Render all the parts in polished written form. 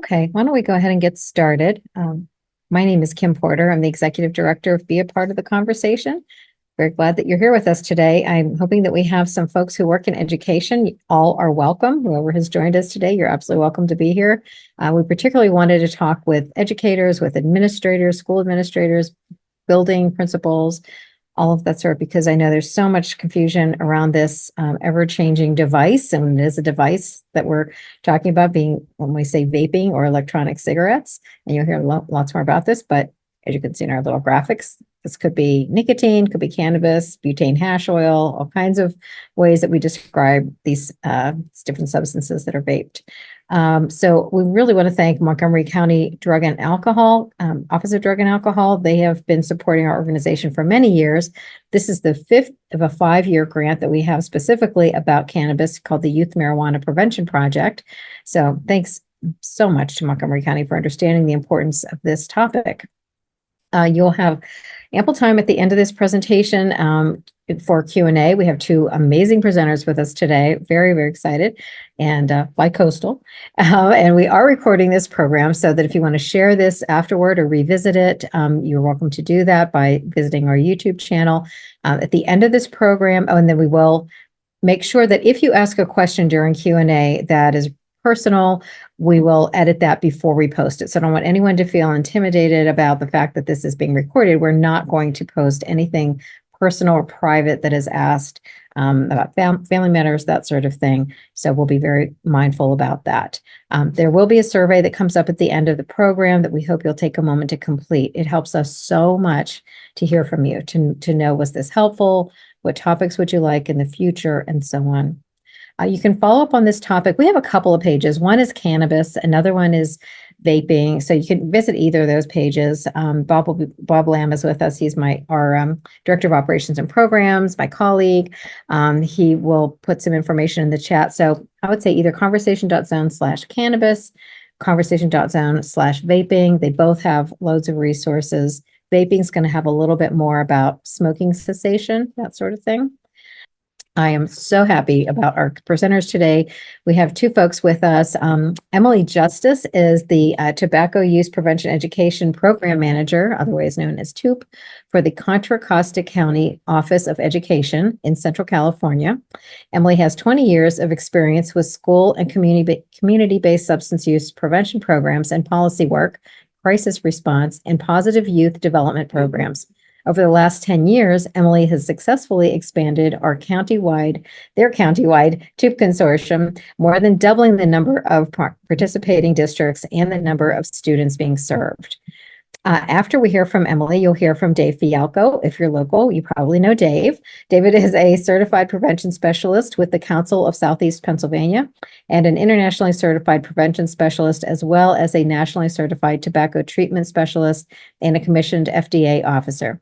Okay, why don't we go ahead and get started? My name is Kim Porter. I'm the Executive Director of Be a Part of the Conversation. Very glad that you're here with us today. I'm hoping that we have some folks who work in education. All are welcome. Whoever has joined us today, you're absolutely welcome to be here. We particularly wanted to talk with educators, with administrators, school administrators, building principals, all of that sort, because I know there's so much confusion around this ever-changing device, and it is a device that we're talking about being when we say vaping or electronic cigarettes, and you'll hear lots more about this, but as you can see in our little graphics, this could be nicotine, could be cannabis, butane hash oil, all kinds of ways that we describe these different substances that are vaped. So we really want to thank Montgomery County Drug and Alcohol, Office of Drug and Alcohol. They have been supporting our organization for many years. This is the fifth of a 5-year grant that we have specifically about cannabis called the Youth Marijuana Prevention Project. So thanks so much to Montgomery County for understanding the importance of this topic. You'll have ample time at the end of this presentation for Q&A. We have two amazing presenters with us today. Very, very excited, and bi-coastal. And we are recording this program so that if you want to share this afterward or revisit it, you're welcome to do that by visiting our YouTube channel. At the end of this program, and then we will make sure that if you ask a question during Q&A that is personal, we will edit that before we post it. So I don't want anyone to feel intimidated about the fact that this is being recorded. We're not going to post anything personal or private that is asked about family matters, that sort of thing. So we'll be very mindful about that. There will be a survey that comes up at the end of the program that we hope you'll take a moment to complete. It helps us so much to hear from you, to know, was this helpful? What topics would you like in the future? And so on. You can follow up on this topic. We have a couple of pages. One is cannabis. Another one is vaping. So you can visit either of those pages. Bob Lamb is with us. He's our Director of Operations and Programs, my colleague. He will put some information in the chat. So I would say either conversation.zone/cannabis, conversation.zone/vaping. They both have loads of resources. Vaping is going to have a little bit more about smoking cessation, that sort of thing. I am so happy about our presenters today. We have two folks with us. Emily Justice is the Tobacco Use Prevention Education Program Manager, otherwise known as TOOP, for the Contra Costa County Office of Education in Central California. Emily has 20 years of experience with school and community-based substance use prevention programs and policy work, crisis response, and positive youth development programs. Over the last 10 years, Emily has successfully expanded their countywide TOOP consortium, more than doubling the number of participating districts and the number of students being served. After we hear from Emily, you'll hear from Dave Fialco. If you're local, you probably know Dave. David is a certified prevention specialist with the Council of Southeast Pennsylvania and an internationally certified prevention specialist, as well as a nationally certified tobacco treatment specialist and a commissioned FDA officer.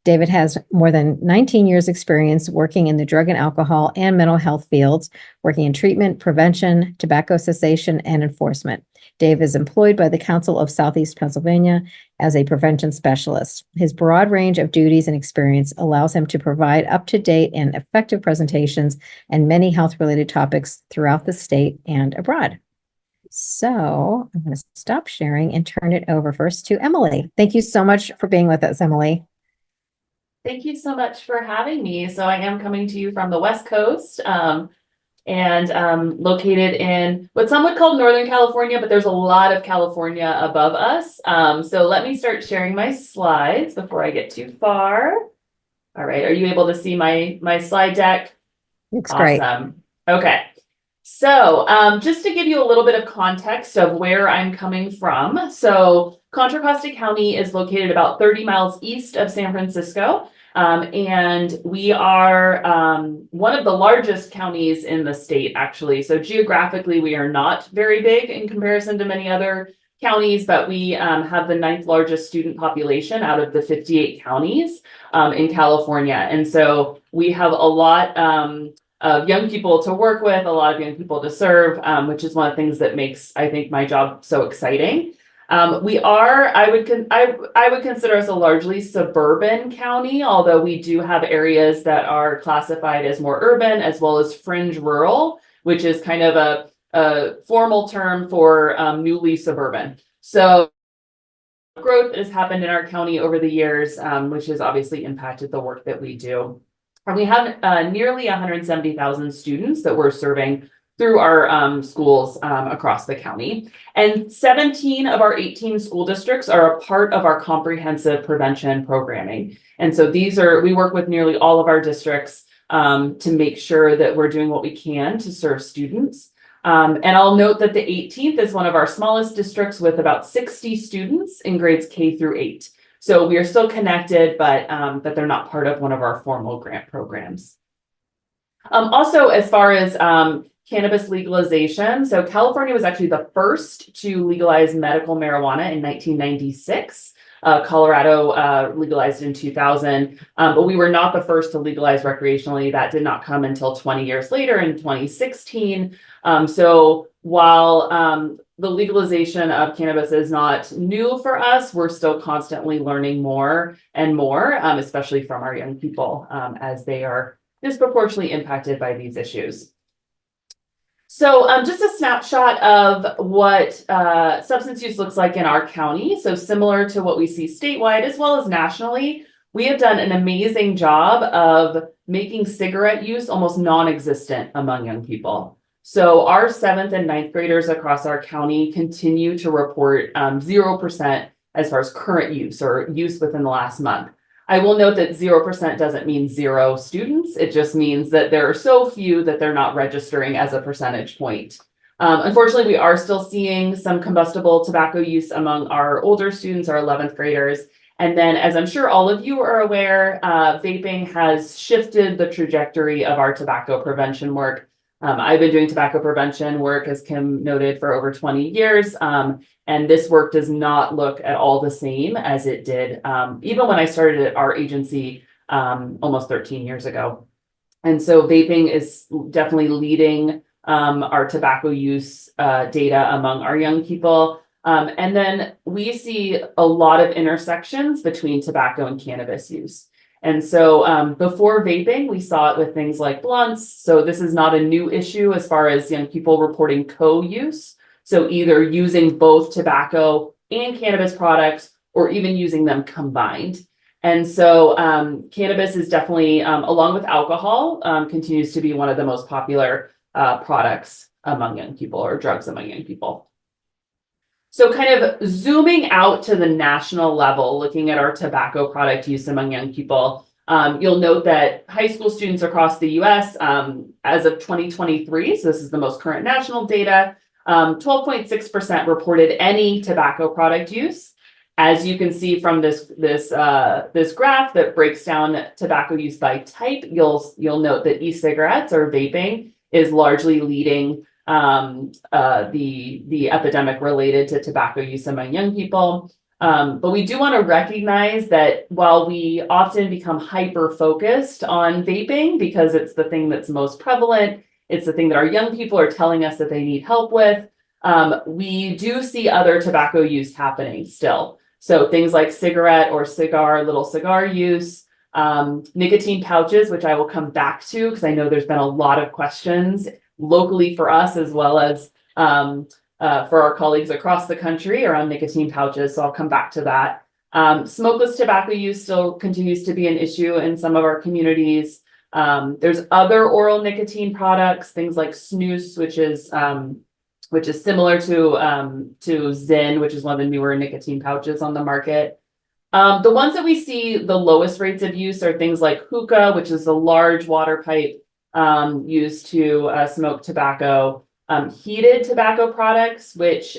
David has more than 19 years experience working in the drug and alcohol and mental health fields, working in treatment, prevention, tobacco cessation, and enforcement. Dave is employed by the Council of Southeast Pennsylvania as a prevention specialist. His broad range of duties and experience allows him to provide up-to-date and effective presentations and many health-related topics throughout the state and abroad. So I'm going to stop sharing and turn it over first to Emily. Thank you so much for being with us, Emily. Thank you so much for having me. So I am coming to you from the West Coast and located in what some would call Northern California, but there's a lot of California above us. So let me start sharing my slides before I get too far. All right, are you able to see my slide deck? Looks great. Awesome. Okay. So just to give you a little bit of context of where I'm coming from. So Contra Costa County is located about 30 miles east of San Francisco. And we are one of the largest counties in the state, actually. So geographically, we are not very big in comparison to many other counties, but we have the 9th largest student population out of the 58 counties in California. And so we have a lot of young people to work with, a lot of young people to serve, which is one of the things that makes, I think, my job so exciting. I would consider us a largely suburban county, although we do have areas that are classified as more urban, as well as fringe rural, which is kind of formal term for newly suburban. So growth has happened in our county over the years, which has obviously impacted the work that we do. And we have nearly 170,000 students that we're serving through our schools across the county. And 17 of our 18 school districts are a part of our comprehensive prevention programming. And so we work with nearly all of our districts to make sure that we're doing what we can to serve students. And I'll note that the 18th is one of our smallest districts with about 60 students in grades K through 8. So we are still connected, but they're not part of one of our formal grant programs. Also, as far as cannabis legalization, so California was actually the first to legalize medical marijuana in 1996. Colorado legalized in 2000, but we were not the first to legalize recreationally. That did not come until 20 years later in 2016. So while the legalization of cannabis is not new for us, we're still constantly learning more and more, especially from our young people as they are disproportionately impacted by these issues. So just a snapshot of what substance use looks like in our county. So similar to what we see statewide as well as nationally, we have done an amazing job of making cigarette use almost non-existent among young people. So our 7th and 9th graders across our county continue to report 0% as far as current use or use within the last month. I will note that 0% doesn't mean 0 students. It just means that there are so few that they're not registering as a percentage point. Unfortunately, we are still seeing some combustible tobacco use among our older students, our 11th graders. And then, as I'm sure all of you are aware, vaping has shifted the trajectory of our tobacco prevention work. I've been doing tobacco prevention work, as Kim noted, for over 20 years. And this work does not look at all the same as it did even when I started at our agency almost 13 years ago. And so vaping is definitely leading our tobacco use data among our young people. And then we see a lot of intersections between tobacco and cannabis use. And so before vaping, we saw it with things like blunts. So this is not a new issue as far as young people reporting co-use. So either using both tobacco and cannabis products or even using them combined. And so cannabis is definitely, along with alcohol, continues to be one of the most popular products among young people or drugs among young people. So kind of zooming out to the national level, looking at our tobacco product use among young people, you'll note that high school students across the US as of 2023, so this is the most current national data, 12.6% reported any tobacco product use. As you can see from this graph that breaks down tobacco use by type, you'll note that e-cigarettes or vaping is largely leading the epidemic related to tobacco use among young people. But we do want to recognize that while we often become hyper-focused on vaping because it's the thing that's most prevalent, it's the thing that our young people are telling us that they need help with, we do see other tobacco use happening still. So things like cigarette or little cigar use, nicotine pouches, which I will come back to because I know there's been a lot of questions locally for us as well as for our colleagues across the country around nicotine pouches. So I'll come back to that. Smokeless tobacco use still continues to be an issue in some of our communities. There's other oral nicotine products, things like snus, which is similar to Zyn, which is one of the newer nicotine pouches on the market. The ones that we see the lowest rates of use are things like hookah, which is a large water pipe used to smoke tobacco. Heated tobacco products, which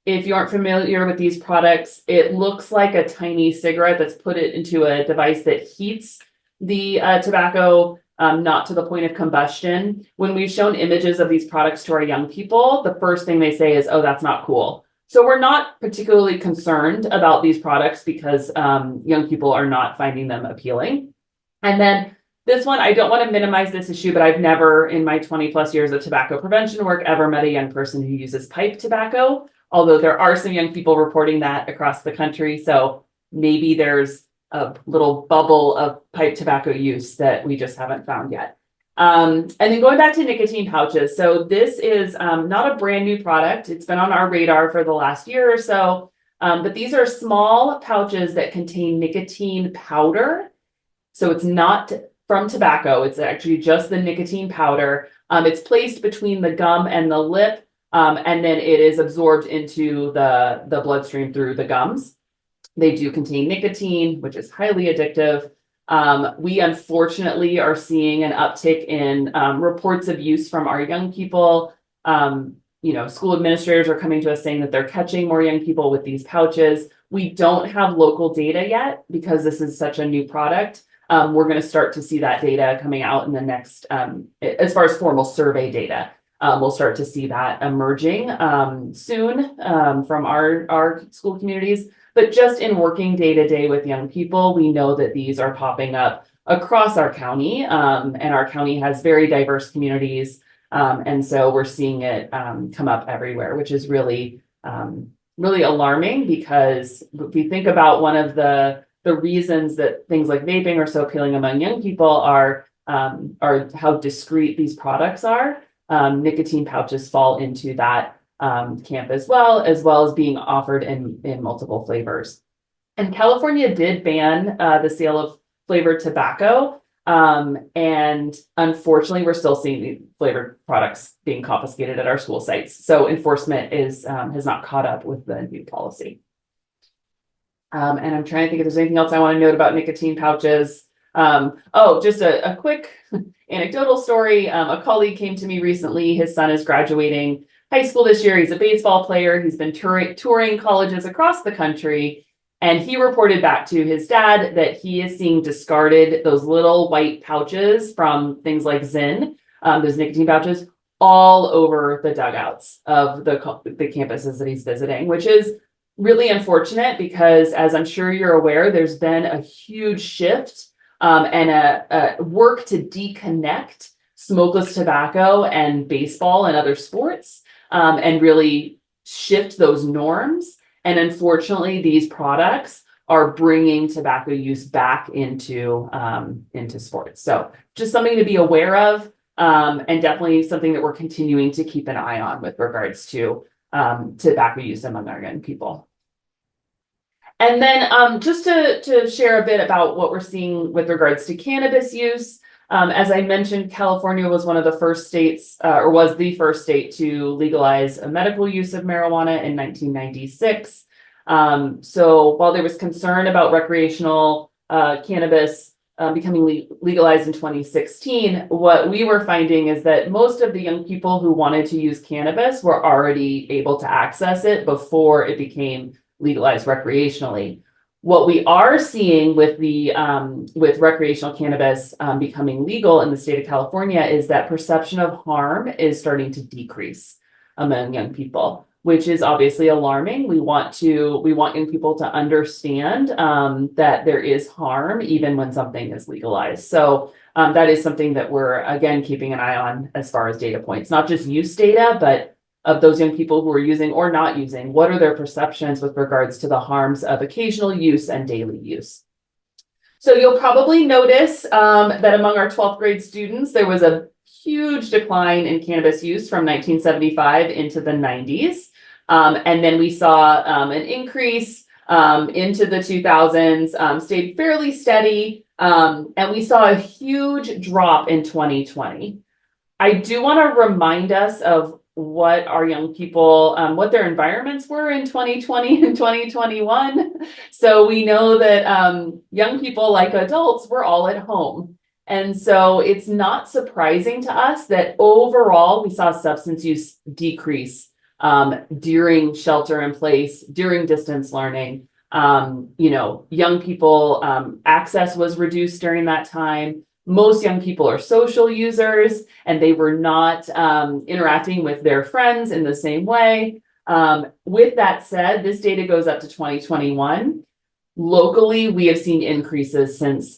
if you aren't familiar with these products, it looks like a tiny cigarette that's put it into a device that heats the tobacco, not to the point of combustion. When we've shown images of these products to our young people, the first thing they say is, oh, that's not cool. So we're not particularly concerned about these products because young people are not finding them appealing. And then this one, I don't want to minimize this issue, but I've never in my 20 plus years of tobacco prevention work ever met a young person who uses pipe tobacco, although there are some young people reporting that across the country. So maybe there's a little bubble of pipe tobacco use that we just haven't found yet. And then going back to nicotine pouches. So this is not a brand new product. It's been on our radar for the last year or so. But these are small pouches that contain nicotine powder. So it's not from tobacco. It's actually just the nicotine powder. It's placed between the gum and the lip, and then it is absorbed into the bloodstream through the gums. They do contain nicotine, which is highly addictive. We unfortunately are seeing an uptick in reports of use from our young people. School administrators are coming to us saying that they're catching more young people with these pouches. We don't have local data yet because this is such a new product. We're going to start to see that data coming out in the next, as far as formal survey data. We'll start to see that emerging soon from our school communities. But just in working day to day with young people, we know that these are popping up across our county, and our county has very diverse communities. And so we're seeing it come up everywhere, which is really, really alarming, because if you think about one of the reasons that things like vaping are so appealing among young people are how discreet these products are. Nicotine pouches fall into that camp as well as being offered in multiple flavors. And California did ban the sale of flavored tobacco. And unfortunately, we're still seeing the flavored products being confiscated at our school sites. So enforcement has not caught up with the new policy. And I'm trying to think if there's anything else I want to note about nicotine pouches. Just a quick anecdotal story. A colleague came to me recently. His son is graduating high school this year. He's a baseball player. He's been touring colleges across the country. And he reported back to his dad that he is seeing discarded, those little white pouches from things like Zyn, those nicotine pouches, all over the dugouts of the campuses that he's visiting, which is really unfortunate because, as I'm sure you're aware, there's been a huge shift and a work to deconnect smokeless tobacco and baseball and other sports, and really shift those norms. And unfortunately, these products are bringing tobacco use back into sports. So just something to be aware of, and definitely something that we're continuing to keep an eye on with regards to tobacco use among our young people. And then just to share a bit about what we're seeing with regards to cannabis use. As I mentioned, California was one of the first states, or was the first state to legalize a medical use of marijuana in 1996. So while there was concern about recreational cannabis becoming legalized in 2016, what we were finding is that most of the young people who wanted to use cannabis were already able to access it before it became legalized recreationally. What we are seeing with with recreational cannabis becoming legal in the state of California is that perception of harm is starting to decrease among young people, which is obviously alarming. We want young people to understand that there is harm even when something is legalized. So that is something that we're again keeping an eye on as far as data points, not just use data, but of those young people who are using or not using. What are their perceptions with regards to the harms of occasional use and daily use? So you'll probably notice that among our 12th grade students, there was a huge decline in cannabis use from 1975 into the 90s. And then we saw an increase into the 2000s, stayed fairly steady, and we saw a huge drop in 2020. I do want to remind us of what our young people, what their environments were in 2020 and 2021. So we know that young people, like adults, were all at home. And so it's not surprising to us that overall we saw substance use decrease during shelter in place, during distance learning. Young people, access was reduced during that time. Most young people are social users, and they were not interacting with their friends in the same way. With that said, this data goes up to 2021. Locally, we have seen increases since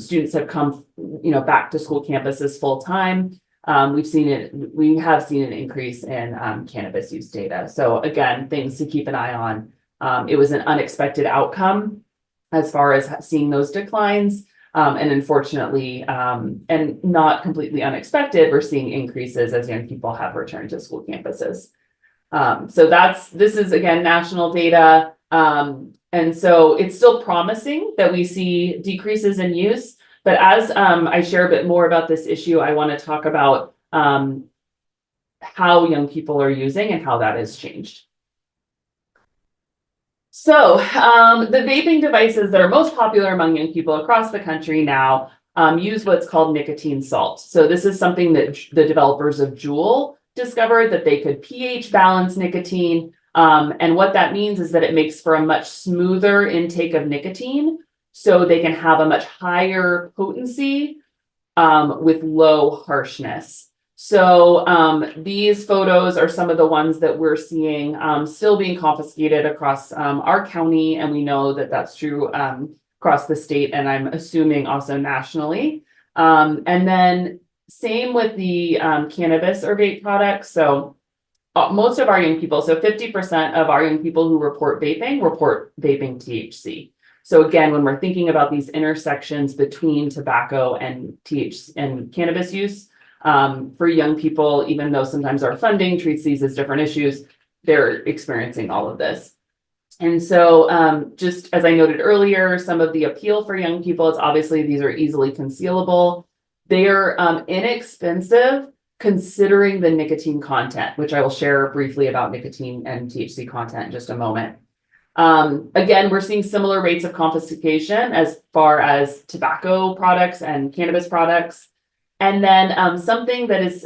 students have come, back to school campuses full time. We have seen an increase in cannabis use data. So again, things to keep an eye on. It was an unexpected outcome as far as seeing those declines. And unfortunately, and not completely unexpected, we're seeing increases as young people have returned to school campuses. So this is again, national data. And so it's still promising that we see decreases in use, but as I share a bit more about this issue, I want to talk about how young people are using and how that has changed. So the vaping devices that are most popular among young people across the country now use what's called nicotine salt. So this is something that the developers of Juul discovered, that they could pH balance nicotine. And what that means is that it makes for a much smoother intake of nicotine, so they can have a much higher potency with low harshness. So these photos are some of the ones that we're seeing still being confiscated across our county, and we know that that's true across the state, and I'm assuming also nationally. And then same with the cannabis or vape products. So most of our young people, so 50% of our young people who report vaping THC. So again, when we're thinking about these intersections between tobacco and THC and cannabis use, for young people, even though sometimes our funding treats these as different issues, they're experiencing all of this. And so just as I noted earlier, some of the appeal for young people is obviously these are easily concealable. They're inexpensive considering the nicotine content, which I will share briefly about nicotine and THC content in just a moment. Again, we're seeing similar rates of confiscation as far as tobacco products and cannabis products. And then something that is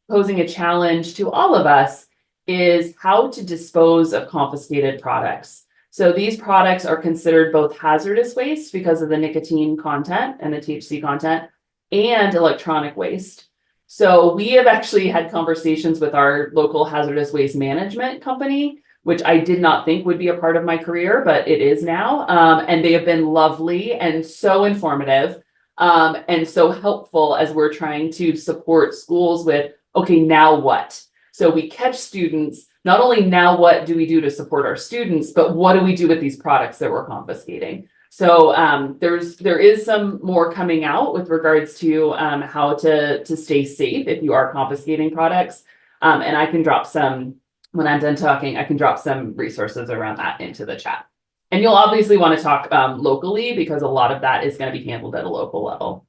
posing a challenge to all of us is how to dispose of confiscated products. So these products are considered both hazardous waste because of the nicotine content and the THC content, and electronic waste. So we have actually had conversations with our local hazardous waste management company, which I did not think would be a part of my career, but it is now. And they have been lovely and so informative and so helpful as we're trying to support schools with, okay, now what? So we catch students, not only now what do we do to support our students, but what do we do with these products that we're confiscating? So there is some more coming out with regards to how to stay safe if you are confiscating products. And I can drop some, when I'm done talking, I can drop some resources around that into the chat. And you'll obviously want to talk locally, because a lot of that is going to be handled at a local level.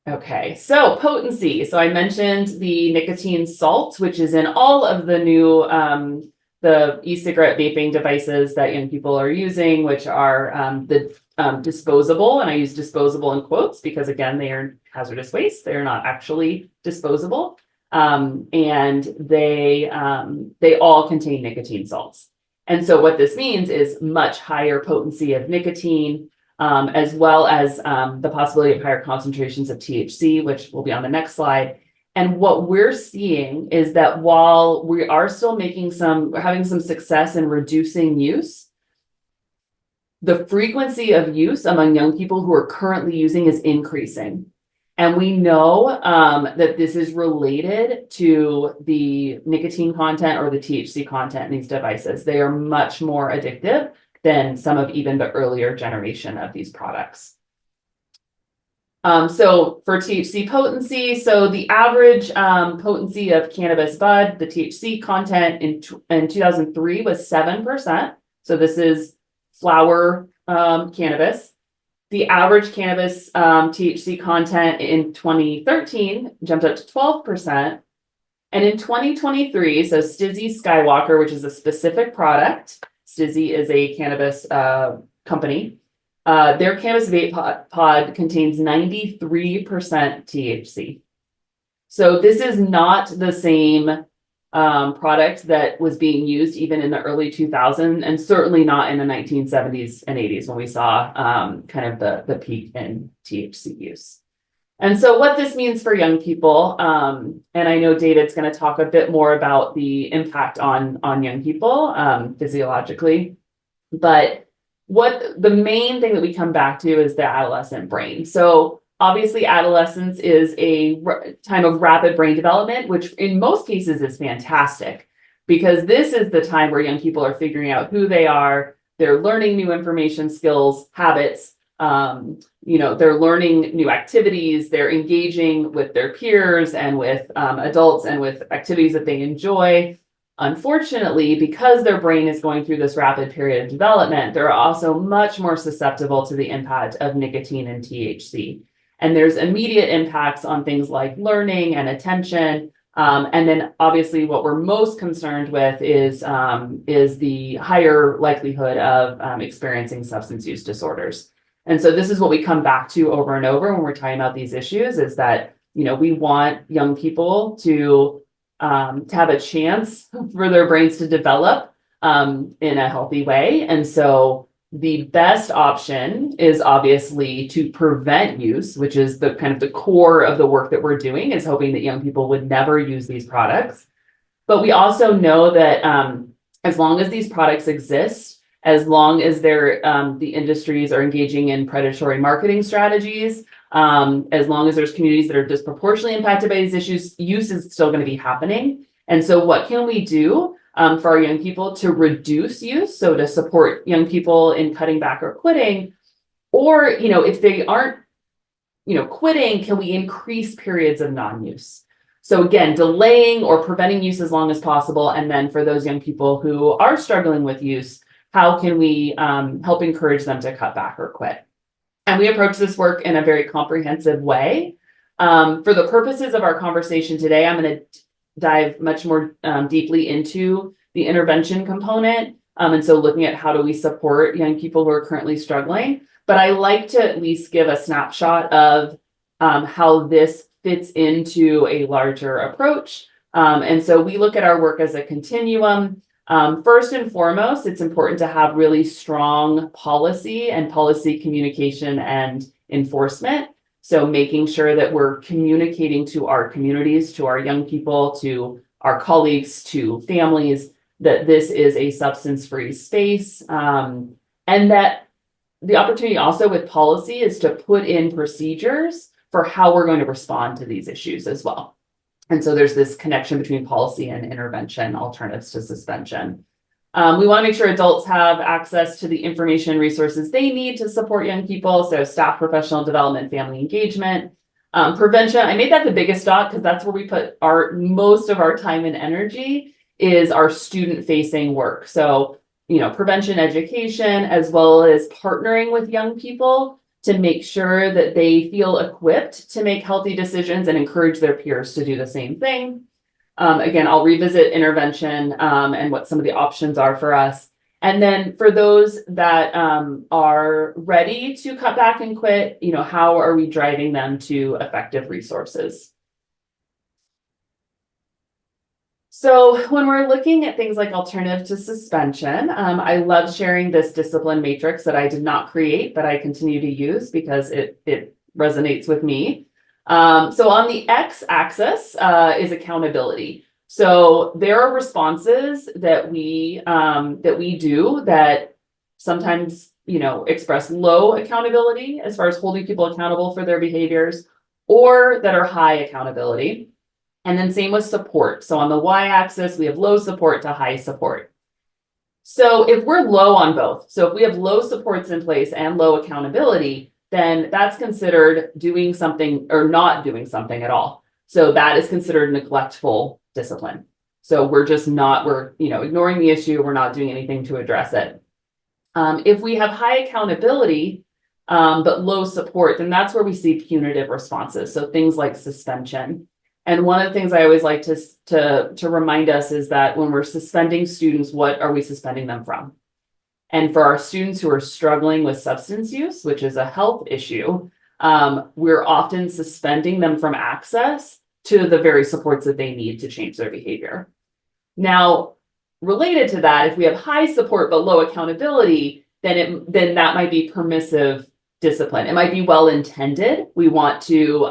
Okay, so potency. So I mentioned the nicotine salt, which is in all of the new the e-cigarette vaping devices that young people are using, which are the disposable, and I use disposable in quotes because again, they are hazardous waste. They're not actually disposable. And they all contain nicotine salts. And so what this means is much higher potency of nicotine, as well as the possibility of higher concentrations of THC, which will be on the next slide. And what we're seeing is that while we are still having some success in reducing use, the frequency of use among young people who are currently using is increasing. And we know that this is related to the nicotine content or the THC content in these devices. They are much more addictive than some of even the earlier generation of these products. So for THC potency, so the average potency of cannabis bud, the THC content in 2003 was 7%. So this is flower cannabis. The average cannabis THC content in 2013 jumped up to 12%. And in 2023, so Stizzy Skywalker, which is a specific product, Stizzy is a cannabis company, their cannabis vape pod contains 93% THC. So this is not the same product that was being used even in the early 2000s, and certainly not in the 1970s and 80s when we saw kind of the peak in THC use. And so what this means for young people, and I know David's going to talk a bit more about the impact on young people physiologically, but what the main thing that we come back to is the adolescent brain. So obviously adolescence is a time of rapid brain development, which in most cases is fantastic, because this is the time where young people are figuring out who they are, they're learning new information, skills, habits, They're learning new activities, they're engaging with their peers and with adults and with activities that they enjoy. Unfortunately, because their brain is going through this rapid period of development, they're also much more susceptible to the impact of nicotine and THC. And there's immediate impacts on things like learning and attention. And then obviously what we're most concerned with is the higher likelihood of experiencing substance use disorders. And so this is what we come back to over and over when we're talking about these issues, is that, we want young people to have a chance for their brains to develop in a healthy way. And so the best option is obviously to prevent use, which is the kind of the core of the work that we're doing, is hoping that young people would never use these products. But we also know that as long as these products exist, as long as the industries are engaging in predatory marketing strategies, as long as there's communities that are disproportionately impacted by these issues, use is still going to be happening. And so what can we do for our young people to reduce use? So to support young people in cutting back or quitting, or, if they aren't, quitting, can we increase periods of non-use? So again, delaying or preventing use as long as possible. And then for those young people who are struggling with use, how can we help encourage them to cut back or quit? And we approach this work in a very comprehensive way. For the purposes of our conversation today, I'm going to dive much more deeply into the intervention component. And so looking at how do we support young people who are currently struggling. But I like to at least give a snapshot of how this fits into a larger approach. And so we look at our work as a continuum. First and foremost, it's important to have really strong policy and policy communication and enforcement. So making sure that we're communicating to our communities, to our young people, to our colleagues, to families, that this is a substance-free space. And that the opportunity also with policy is to put in procedures for how we're going to respond to these issues as well. And so there's this connection between policy and intervention, alternatives to suspension. We want to make sure adults have access to the information and resources they need to support young people. So staff, professional development, family engagement, prevention. I made that the biggest dot because that's where we put most of our time and energy, is our student facing work. So, prevention education, as well as partnering with young people to make sure that they feel equipped to make healthy decisions and encourage their peers to do the same thing. Again, I'll revisit intervention and what some of the options are for us. And then for those that are ready to cut back and quit, how are we driving them to effective resources? So when we're looking at things like alternative to suspension, I love sharing this discipline matrix that I did not create, but I continue to use because it resonates with me. So on the x-axis is accountability. So there are responses that we do that sometimes express low accountability as far as holding people accountable for their behaviors, or that are high accountability. And then same with support. So on the y-axis, we have low support to high support. So if we're low on both, so if we have low supports in place and low accountability, then that's considered doing something or not doing something at all. So that is considered neglectful discipline. So we're ignoring the issue. We're not doing anything to address it. If we have high accountability, but low support, then that's where we see punitive responses. So things like suspension. And one of the things I always like to remind us is that when we're suspending students, what are we suspending them from? And for our students who are struggling with substance use, which is a health issue, we're often suspending them from access to the very supports that they need to change their behavior. Now, related to that, if we have high support but low accountability, then that might be permissive discipline. It might be well-intended. We want to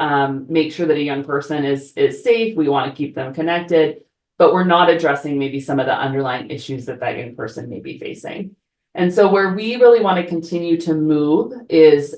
make sure that a young person is safe. We want to keep them connected, but we're not addressing maybe some of the underlying issues that young person may be facing. And so where we really want to continue to move is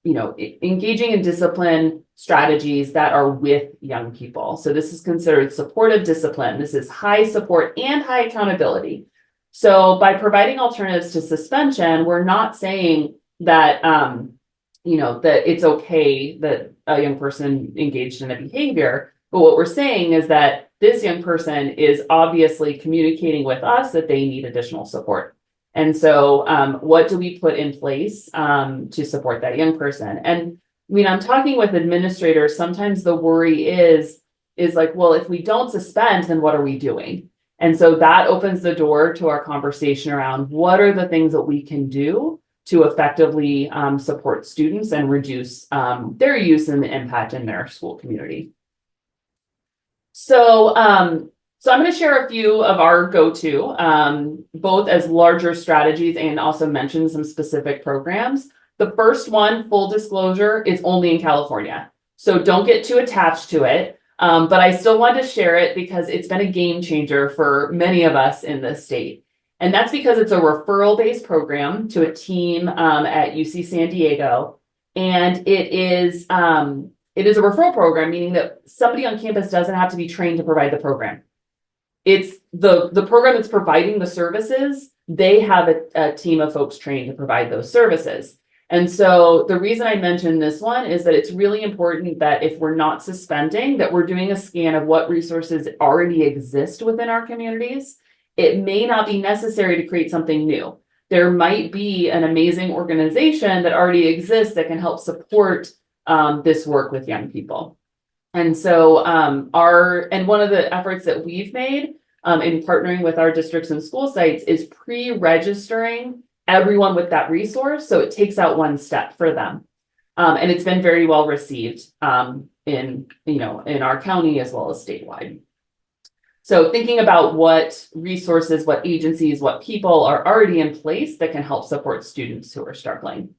engaging in discipline strategies that are with young people. So this is considered supportive discipline. This is high support and high accountability. So by providing alternatives to suspension, we're not saying that, that it's okay that a young person engaged in a behavior. But what we're saying is that this young person is obviously communicating with us that they need additional support. And so what do we put in place to support that young person? And I'm talking with administrators, sometimes the worry is like, well, if we don't suspend, then what are we doing? And so that opens the door to our conversation around what are the things that we can do to effectively support students and reduce their use and the impact in their school community. So I'm going to share a few of our go-to, both as larger strategies and also mention some specific programs. The first one, full disclosure, is only in California. So don't get too attached to it. But I still want to share it because it's been a game changer for many of us in this state. And that's because it's a referral-based program to a team at UC San Diego. And it is a referral program, meaning that somebody on campus doesn't have to be trained to provide the program. It's the program that's providing the services. They have a team of folks trained to provide those services. And so the reason I mentioned this one is that it's really important that if we're not suspending, that we're doing a scan of what resources already exist within our communities. It may not be necessary to create something new. There might be an amazing organization that already exists that can help support this work with young people. And so one of the efforts that we've made in partnering with our districts and school sites is pre-registering everyone with that resource. So it takes out one step for them. And it's been very well received in our county as well as statewide. So thinking about what resources, what agencies, what people are already in place that can help support students who are struggling.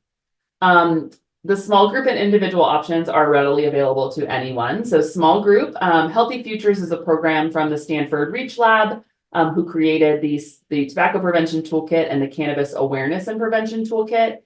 The small group and individual options are readily available to anyone. So small group, Healthy Futures is a program from the Stanford Reach Lab, who created the Tobacco Prevention Toolkit and the Cannabis Awareness and Prevention Toolkit.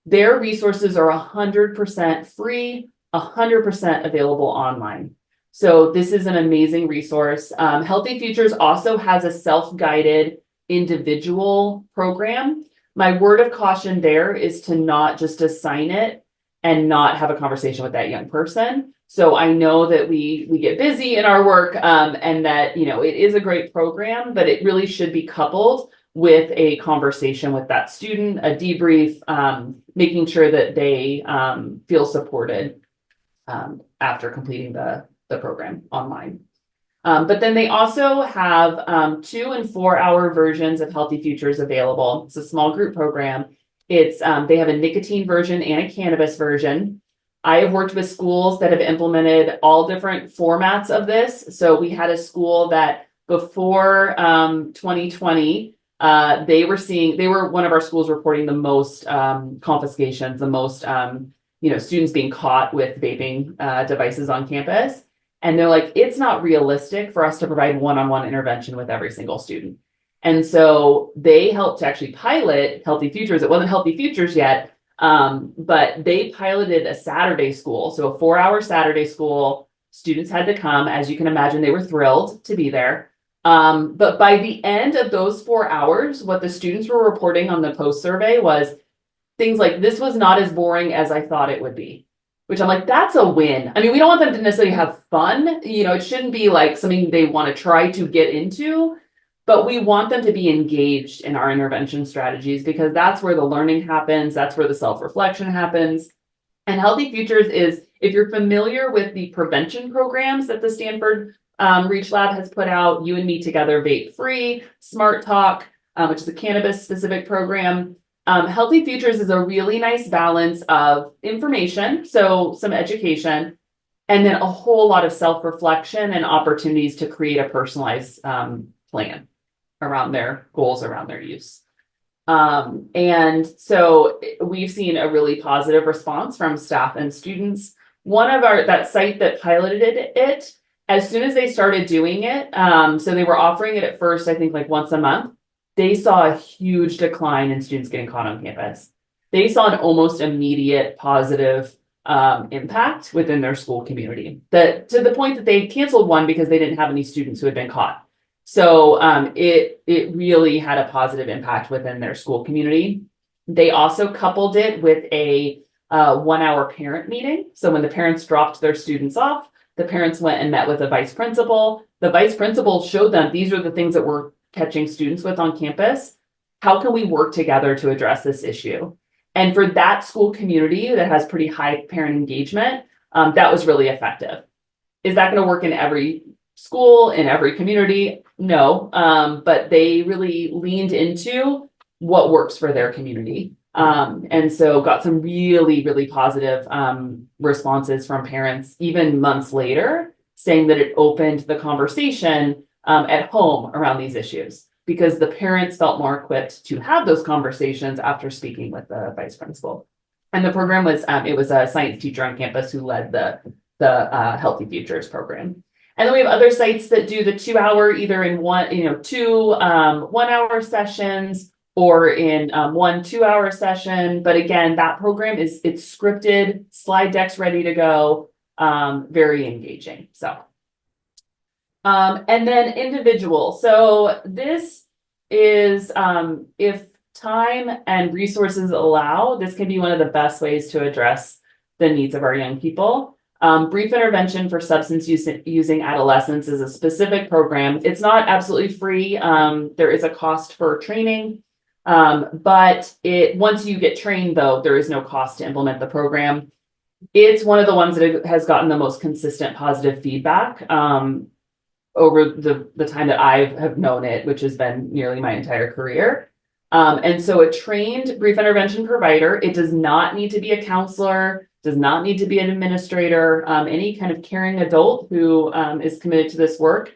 Their resources are 100% free, 100% available online. So this is an amazing resource. Healthy Futures also has a self-guided individual program. My word of caution there is to not just assign it and not have a conversation with that young person. So I know that we get busy in our work and that, it is a great program, but it really should be coupled with a conversation with that student, a debrief, making sure that they feel supported after completing the program online. But then they also have 2 and 4 hour versions of Healthy Futures available. It's a small group program. They have a nicotine version and a cannabis version. I have worked with schools that have implemented all different formats of this. So we had a school that before 2020, they were one of our schools reporting the most confiscations, the most students being caught with vaping devices on campus. And they're like, it's not realistic for us to provide one-on-one intervention with every single student. And so they helped to actually pilot Healthy Futures. It wasn't Healthy Futures yet, but they piloted a Saturday school. So a 4-hour Saturday school, students had to come. As you can imagine, they were thrilled to be there. But by the end of those 4 hours, what the students were reporting on the post survey was things like, this was not as boring as I thought it would be. Which I'm like, that's a win. I mean, we don't want them to necessarily have fun. It shouldn't be like something they want to try to get into, but we want them to be engaged in our intervention strategies because that's where the learning happens. That's where the self-reflection happens. And Healthy Futures is, if you're familiar with the prevention programs that the Stanford Reach Lab has put out, You and Me Together, Vape Free, Smart Talk, which is a cannabis specific program. Healthy Futures is a really nice balance of information, so some education, and then a whole lot of self-reflection and opportunities to create a personalized plan around their goals, around their use. And so we've seen a really positive response from staff and students. That site that piloted it, as soon as they started doing it, so they were offering it at first, I think like once a month. They saw a huge decline in students getting caught on campus. They saw an almost immediate positive impact within their school community, that to the point that they canceled one because they didn't have any students who had been caught. So it really had a positive impact within their school community. They also coupled it with a 1 hour parent meeting. So when the parents dropped their students off, the parents went and met with a vice principal. The vice principal showed them, these are the things that we're catching students with on campus. How can we work together to address this issue? And for that school community that has pretty high parent engagement, that was really effective. Is that going to work in every school, in every community? No, but they really leaned into what works for their community. And so got some really, really positive responses from parents, even months later, saying that it opened the conversation at home around these issues, because the parents felt more equipped to have those conversations after speaking with the vice principal. And the program was, it was a science teacher on campus who led the Healthy Futures program. And then we have other sites that do the 2 hour, either in one, two 1 hour sessions, or in 1 2 hour session. But again, that program it's scripted, slide decks ready to go, very engaging. So, and then individual. So this is, if time and resources allow, this can be one of the best ways to address the needs of our young people. Brief intervention for substance using adolescents is a specific program. It's not absolutely free. There is a cost for training. But once you get trained, though, there is no cost to implement the program. It's one of the ones that has gotten the most consistent positive feedback over the time that I have known it, which has been nearly my entire career. And so a trained brief intervention provider, it does not need to be a counselor, does not need to be an administrator, any kind of caring adult who is committed to this work,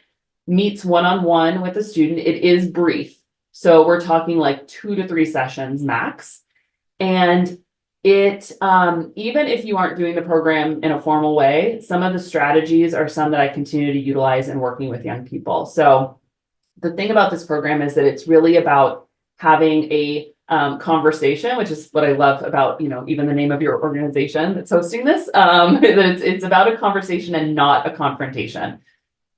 meets one-on-one with a student. It is brief. So we're talking like 2 to 3 sessions max. And it, even if you aren't doing the program in a formal way, some of the strategies are some that I continue to utilize in working with young people. So the thing about this program is that it's really about having a conversation, which is what I love about, even the name of your organization that's hosting this, it's about a conversation and not a confrontation.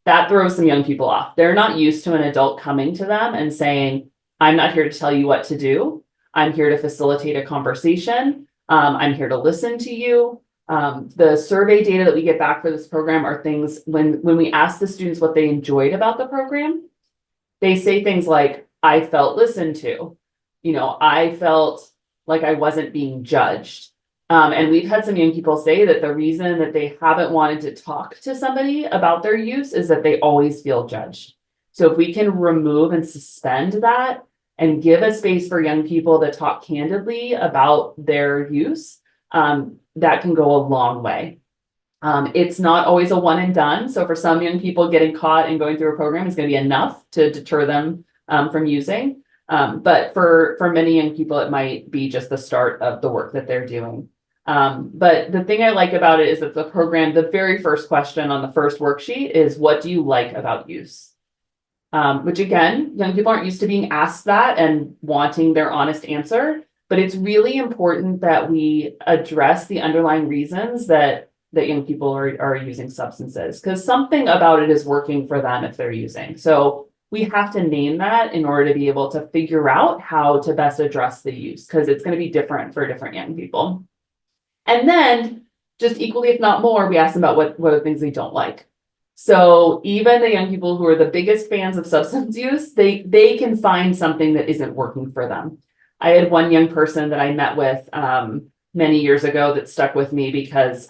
That throws some young people off. They're not used to an adult coming to them and saying, I'm not here to tell you what to do. I'm here to facilitate a conversation. I'm here to listen to you. The survey data that we get back for this program are things when we ask the students what they enjoyed about the program, they say things like, I felt listened to. I felt like I wasn't being judged. And we've had some young people say that the reason that they haven't wanted to talk to somebody about their use is that they always feel judged. So if we can remove and suspend that and give a space for young people to talk candidly about their use, that can go a long way. It's not always a one and done. So for some young people, getting caught and going through a program is going to be enough to deter them from using. But for many young people, it might be just the start of the work that they're doing. But the thing I like about it is that the program, the very first question on the first worksheet is, what do you like about use? Which again, young people aren't used to being asked that and wanting their honest answer, but it's really important that we address the underlying reasons that young people are using substances, because something about it is working for them if they're using. So we have to name that in order to be able to figure out how to best address the use, because it's going to be different for different young people. And then, just equally, if not more, we ask them about what are the things they don't like. So even the young people who are the biggest fans of substance use, they can find something that isn't working for them. I had one young person that I met with many years ago that stuck with me because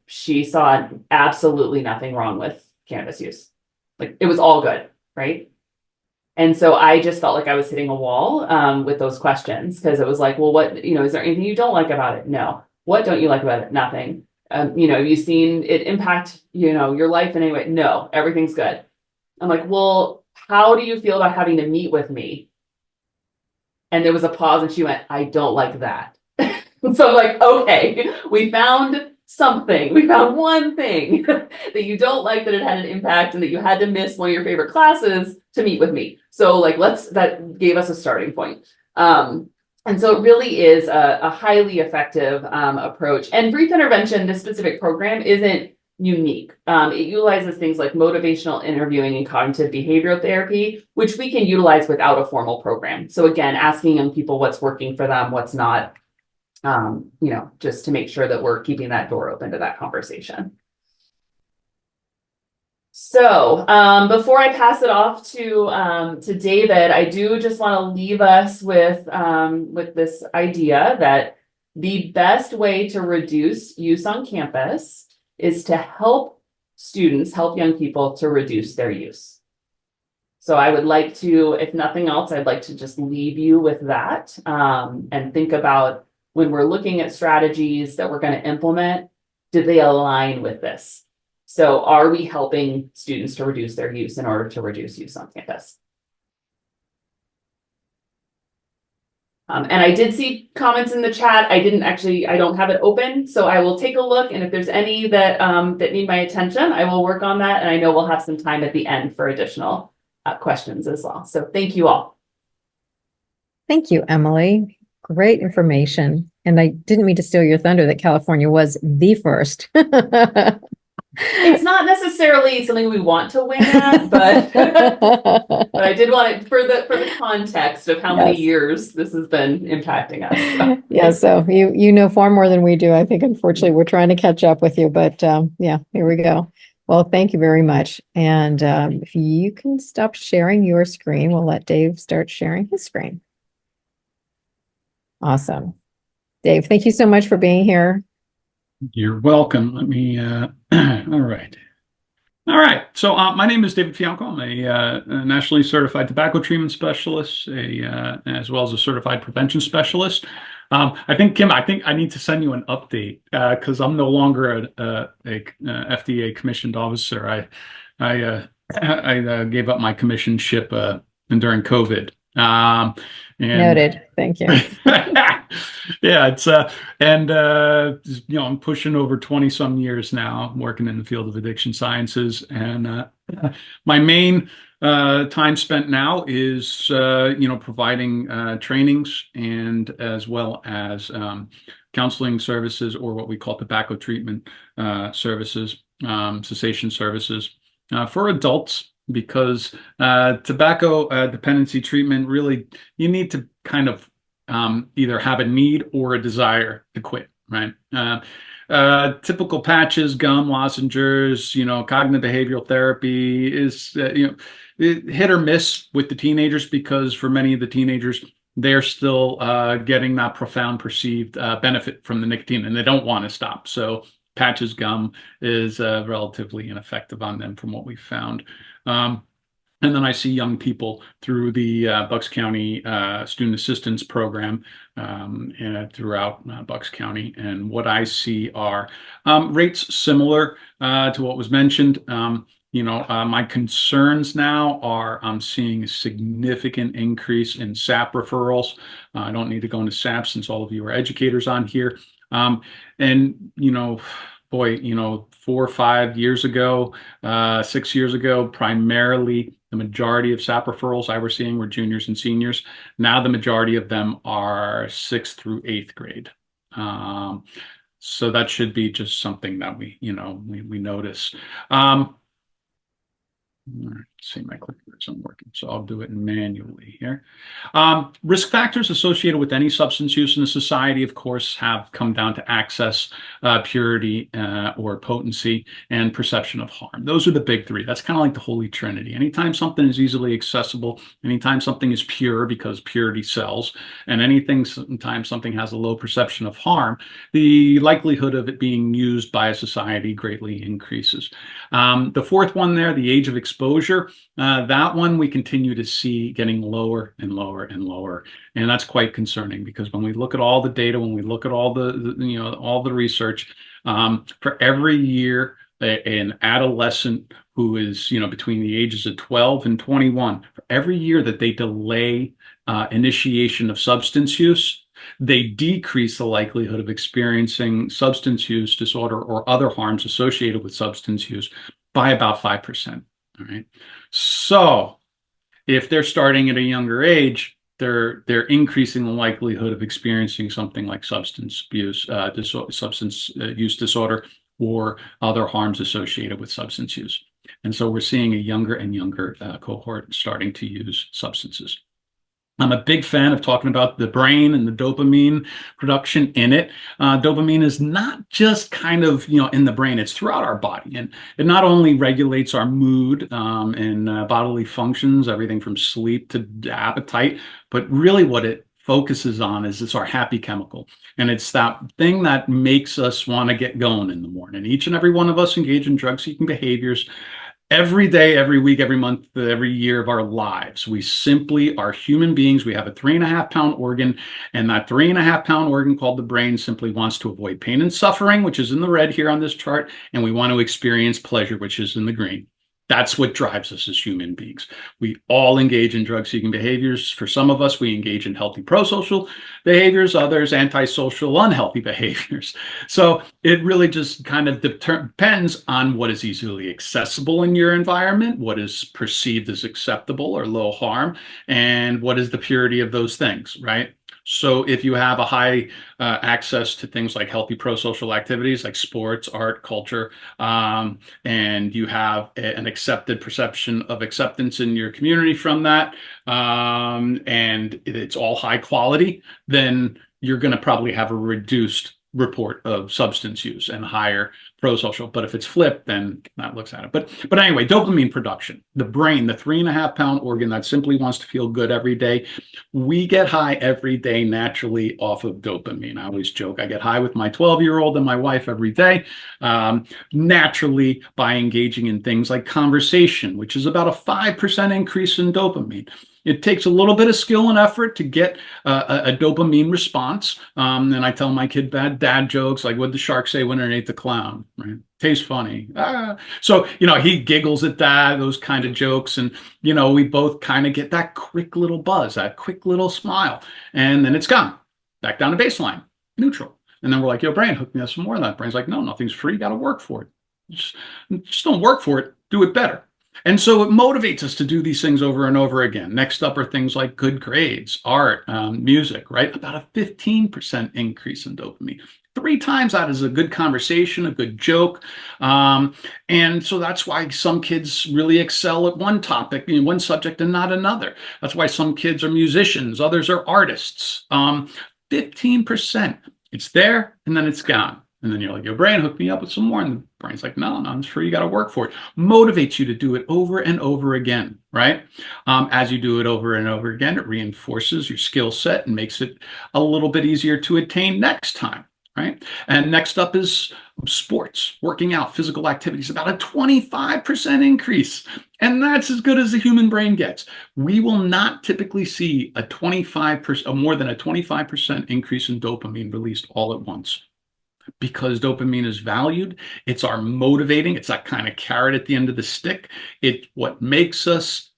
she saw absolutely nothing wrong with cannabis use. Like, it was all good, right? And so I just felt like I was hitting a wall with those questions, because it was like, well, what, is there anything you don't like about it? No. What don't you like about it? Nothing. Have you seen it impact, your life in any way? No, everything's good. I'm like, well, how do you feel about having to meet with me? And there was a pause and she went, I don't like that. So I'm like, okay, we found something. We found one thing that you don't like, that it had an impact, and that you had to miss one of your favorite classes to meet with me. So like, that gave us a starting point. And so it really is a highly effective approach. And brief intervention, this specific program, isn't unique. It utilizes things like motivational interviewing and cognitive behavioral therapy, which we can utilize without a formal program. So again, asking young people what's working for them, what's not, just to make sure that we're keeping that door open to that conversation. So before I pass it off to David, I do just want to leave us with this idea that the best way to reduce use on campus is to help students, help young people to reduce their use. So I would like to, if nothing else, I'd like to just leave you with that and think about when we're looking at strategies that we're going to implement, do they align with this? So are we helping students to reduce their use in order to reduce use on campus? And I did see comments in the chat. I don't have it open, so I will take a look. And if there's any that that need my attention, I will work on that. And I know we'll have some time at the end for additional questions as well. So thank you all. Thank you, Emily. Great information. And I didn't mean to steal your thunder that California was the first. It's not necessarily something we want to win at, but but I did want it for the context of how many years this has been impacting us. So. Yeah, so you know far more than we do. I think unfortunately we're trying to catch up with you, but yeah, here we go. Well, thank you very much. And if you can stop sharing your screen, we'll let Dave start sharing his screen. Awesome. Dave, thank you so much for being here. You're welcome. Let me, all right. All right. So my name is David Fialco. I'm a nationally certified tobacco treatment specialist, as well as a certified prevention specialist. I think, Kim, I need to send you an update because I'm no longer a FDA commissioned officer. I gave up my commissionship during COVID. Noted. Thank you. Yeah, it's I'm pushing over 20 some years now working in the field of addiction sciences, and my main time spent now is providing trainings and as well as counseling services, or what we call tobacco treatment services, cessation services for adults. Because tobacco dependency treatment, really, you need to kind of either have a need or a desire to quit, right? Typical patches, gum, lozenges, cognitive behavioral therapy is, hit or miss with the teenagers, because for many of the teenagers, they're still getting that profound perceived benefit from the nicotine, and they don't want to stop. So patches, gum is relatively ineffective on them from what we've found. And then I see young people through the Bucks County Student Assistance Program throughout Bucks County. And what I see are rates similar to what was mentioned. My concerns now are I'm seeing a significant increase in SAP referrals. I don't need to go into SAP since all of you are educators on here. Boy, 4 or 5 years ago, 6 years ago, primarily the majority of SAP referrals I was seeing were juniors and seniors. Now the majority of them are 6th through 8th grade. So that should be just something that we notice. Let's see, my clicker isn't working, so I'll do it manually here. Risk factors associated with any substance use in the society, of course, have come down to access, purity, or potency, and perception of harm. Those are the big three. That's kind of like the Holy Trinity. Anytime something is easily accessible, anytime something is pure, because purity sells, and sometimes something has a low perception of harm, the likelihood of it being used by a society greatly increases. The fourth one there, the age of exposure, that one we continue to see getting lower and lower and lower, and that's quite concerning, because when we look at all the data, when we look at all all the research, for every year an adolescent who is between the ages of 12 and 21, for every year that they delay initiation of substance use, they decrease the likelihood of experiencing substance use disorder or other harms associated with substance use by about 5%. All right. So if they're starting at a younger age, they're increasing the likelihood of experiencing something like substance use disorder, or other harms associated with substance use. And so we're seeing a younger and younger cohort starting to use substances. I'm a big fan of talking about the brain and the dopamine production in it. Dopamine is not just kind of, in the brain, it's throughout our body. And it not only regulates our mood and bodily functions, everything from sleep to appetite, but really what it focuses on is it's our happy chemical. And it's that thing that makes us want to get going in the morning. Each and every one of us engage in drug-seeking behaviors every day, every week, every month, every year of our lives. We simply are human beings. We have a 3.5-pound organ, and that 3.5-pound organ called the brain simply wants to avoid pain and suffering, which is in the red here on this chart, and we want to experience pleasure, which is in the green. That's what drives us as human beings. We all engage in drug-seeking behaviors. For some of us, we engage in healthy pro-social behaviors, others antisocial, unhealthy behaviors. So it really just kind of depends on what is easily accessible in your environment, what is perceived as acceptable or low harm, and what is the purity of those things, right? So if you have a high access to things like healthy pro-social activities like sports, art, culture, and you have an accepted perception of acceptance in your community from that, and it's all high quality, then you're going to probably have a reduced report of substance use and higher pro-social. But if it's flipped, then that looks at it. But anyway, dopamine production, the brain, the 3.5-pound organ that simply wants to feel good every day. We get high every day naturally off of dopamine. I always joke, I get high with my 12-year-old and my wife every day, naturally by engaging in things like conversation, which is about a 5% increase in dopamine. It takes a little bit of skill and effort to get a dopamine response. And I tell my kid bad dad jokes like, what'd the shark say when it ate the clown? Right? Tastes funny. So, he giggles at that, those kind of jokes. And, we both kind of get that quick little buzz, that quick little smile. And then it's gone. Back down to baseline, neutral. And then we're like, yo, brain, hook me up some more of that. Brain's like, no, nothing's free. You got to work for it. Just don't work for it. Do it better. And so it motivates us to do these things over and over again. Next up are things like good grades, art, music, right? About a 15% increase in dopamine. 3 times that is a good conversation, a good joke. And so that's why some kids really excel at one topic, one subject and not another. That's why some kids are musicians, others are artists. 15%. It's there and then it's gone. And then you're like, your brain, hook me up with some more. And the brain's like, no, I'm sure you got to work for it. Motivates you to do it over and over again, right? As you do it over and over again, it reinforces your skill set and makes it a little bit easier to attain next time, right? And next up is sports, working out, physical activities, about a 25% increase. And that's as good as the human brain gets. We will not typically see a 25%, more than a 25% increase in dopamine released all at once. Because dopamine is valued, it's our motivating, it's that kind of carrot at the end of the stick. It's what makes us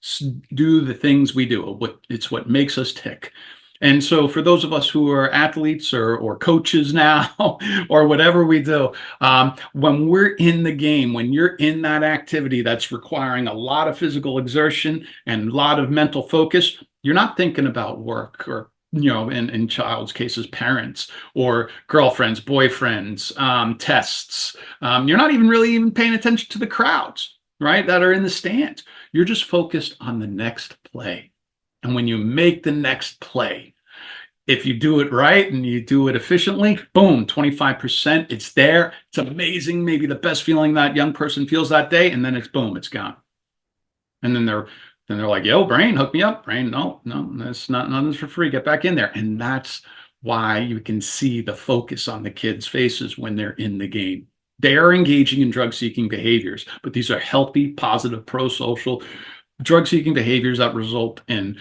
do the things we do. It's what makes us tick. And so for those of us who are athletes or coaches now, or whatever we do, when we're in the game, when you're in that activity that's requiring a lot of physical exertion and a lot of mental focus, you're not thinking about work or in child's cases, parents or girlfriends, boyfriends, tests. You're not even paying attention to the crowds, right, that are in the stands. You're just focused on the next play. And when you make the next play, if you do it right and you do it efficiently, boom, 25%, it's there. It's amazing. Maybe the best feeling that young person feels that day. And then it's boom, it's gone. And then they're like, yo, brain, hook me up. Brain, no, that's not, nothing's for free. Get back in there. And that's why you can see the focus on the kids' faces when they're in the game. They are engaging in drug-seeking behaviors, but these are healthy, positive, pro-social drug-seeking behaviors that result in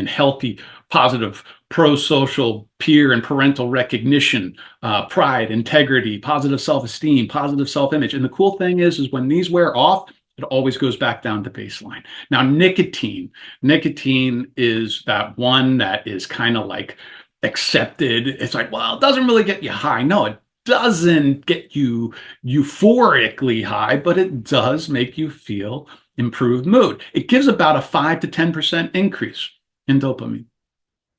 healthy, positive, pro-social peer and parental recognition, pride, integrity, positive self-esteem, positive self-image. And the cool thing is when these wear off, it always goes back down to baseline. Now, nicotine is that one that is kind of like accepted. It's like, well, it doesn't really get you high. No, it doesn't get you euphorically high, but it does make you feel improved mood. It gives about a 5 to 10% increase in dopamine.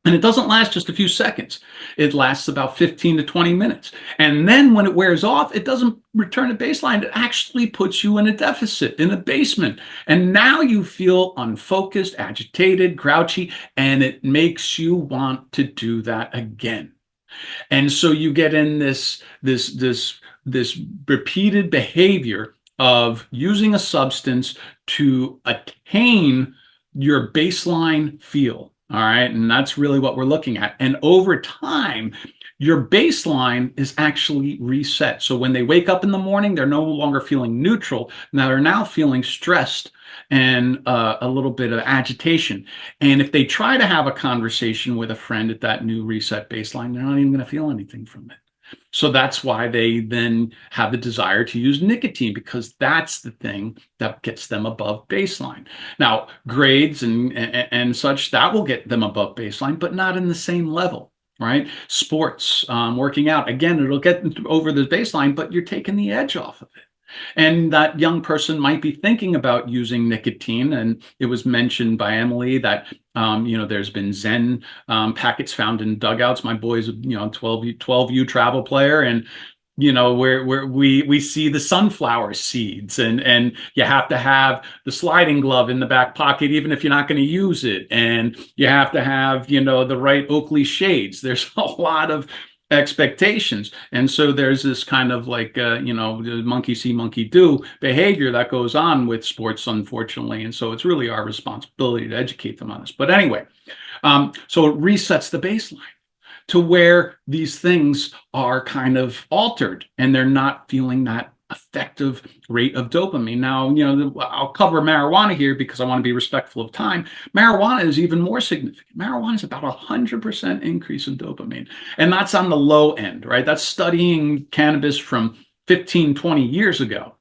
And it doesn't last just a few seconds. It lasts about 15 to 20 minutes. And then when it wears off, it doesn't return to baseline. It actually puts you in a deficit, in a basement. And now you feel unfocused, agitated, grouchy, and it makes you want to do that again. And so you get in this repeated behavior of using a substance to attain your baseline feel. All right. And that's really what we're looking at. And over time, your baseline is actually reset. So when they wake up in the morning, they're no longer feeling neutral. Now they're now feeling stressed and a little bit of agitation. And if they try to have a conversation with a friend at that new reset baseline, they're not even going to feel anything from it. So that's why they then have the desire to use nicotine, because that's the thing that gets them above baseline. Now, grades and such, that will get them above baseline, but not in the same level, right? Sports, working out, again, it'll get them over the baseline, but you're taking the edge off of it. And that young person might be thinking about using nicotine. And it was mentioned by Emily that, there's been Zen packets found in dugouts. My boy's, 12U travel player. And, where we see the sunflower seeds, and you have to have the sliding glove in the back pocket, even if you're not going to use it. And you have to have, the right Oakley shades. There's a lot of expectations. And so there's this kind of like, monkey see, monkey do behavior that goes on with sports, unfortunately. And so it's really our responsibility to educate them on this. But anyway, so it resets the baseline to where these things are kind of altered and they're not feeling that effective rate of dopamine. Now, I'll cover marijuana here because I want to be respectful of time. Marijuana is even more significant. Marijuana is about 100% increase in dopamine. And that's on the low end, right? That's studying cannabis from 15, 20 years ago.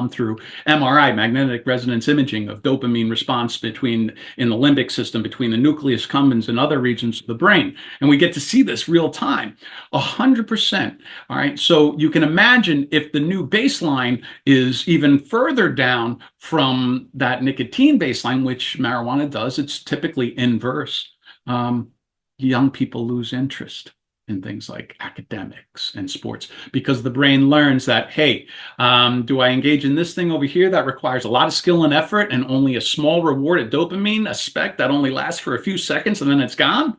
Through MRI, magnetic resonance imaging of dopamine response in the limbic system, between the nucleus accumbens and other regions of the brain. And we get to see this real time, 100%. All right. So you can imagine if the new baseline is even further down from that nicotine baseline, which marijuana does, it's typically inverse. Young people lose interest in things like academics and sports, because the brain learns that, hey, do I engage in this thing over here that requires a lot of skill and effort and only a small reward at dopamine, a spec that only lasts for a few seconds and then it's gone?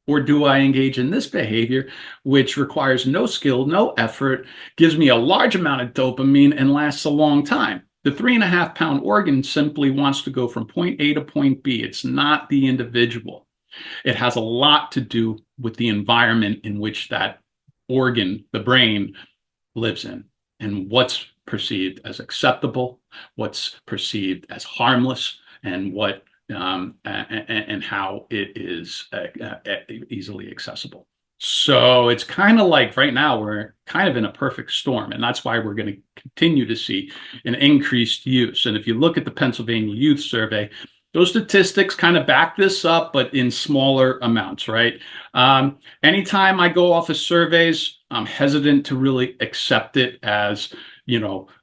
Or do I engage in this behavior, which requires no skill, no effort, gives me a large amount of dopamine and lasts a long time? The 3.5-pound organ simply wants to go from point A to point B. It's not the individual. It has a lot to do with the environment in which that organ, the brain, lives in, and what's perceived as acceptable, what's perceived as harmless, and what and how it is easily accessible. So it's kind of like right now we're kind of in a perfect storm, and that's why we're going to continue to see an increased use. And if you look at the Pennsylvania Youth Survey, those statistics kind of back this up, but in smaller amounts, right? Anytime I go off of surveys, I'm hesitant to really accept it as,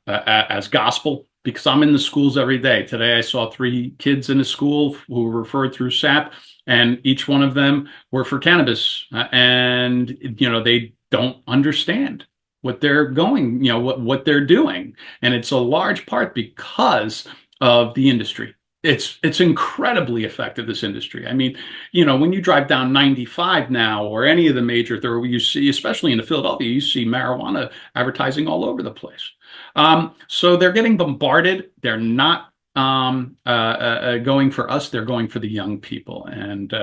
as gospel, because I'm in the schools every day. Today, I saw 3 kids in a school who were referred through SAP, and each one of them were for cannabis. And, they don't understand what they're going, what they're doing. And it's a large part because of the industry. It's incredibly effective, this industry. I mean, when you drive down 95 now, or any of the major thoroughways, you see, especially in Philadelphia, you see marijuana advertising all over the place. So they're getting bombarded. They're not going for us, they're going for the young people. And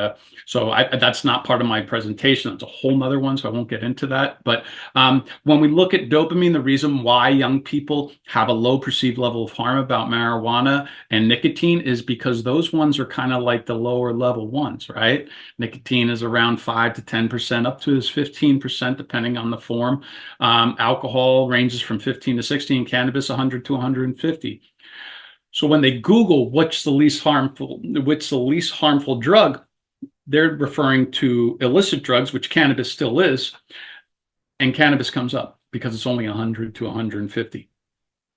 so that's not part of my presentation. It's a whole nother one, so I won't get into that. But when we look at dopamine, the reason why young people have a low perceived level of harm about marijuana and nicotine is because those ones are kind of like the lower level ones, right? Nicotine is around 5 to 10%, up to 15%, depending on the form. Alcohol ranges from 15 to 16, cannabis 100 to 150. So when they Google what's the least harmful drug, they're referring to illicit drugs, which cannabis still is, and cannabis comes up because it's only 100 to 150.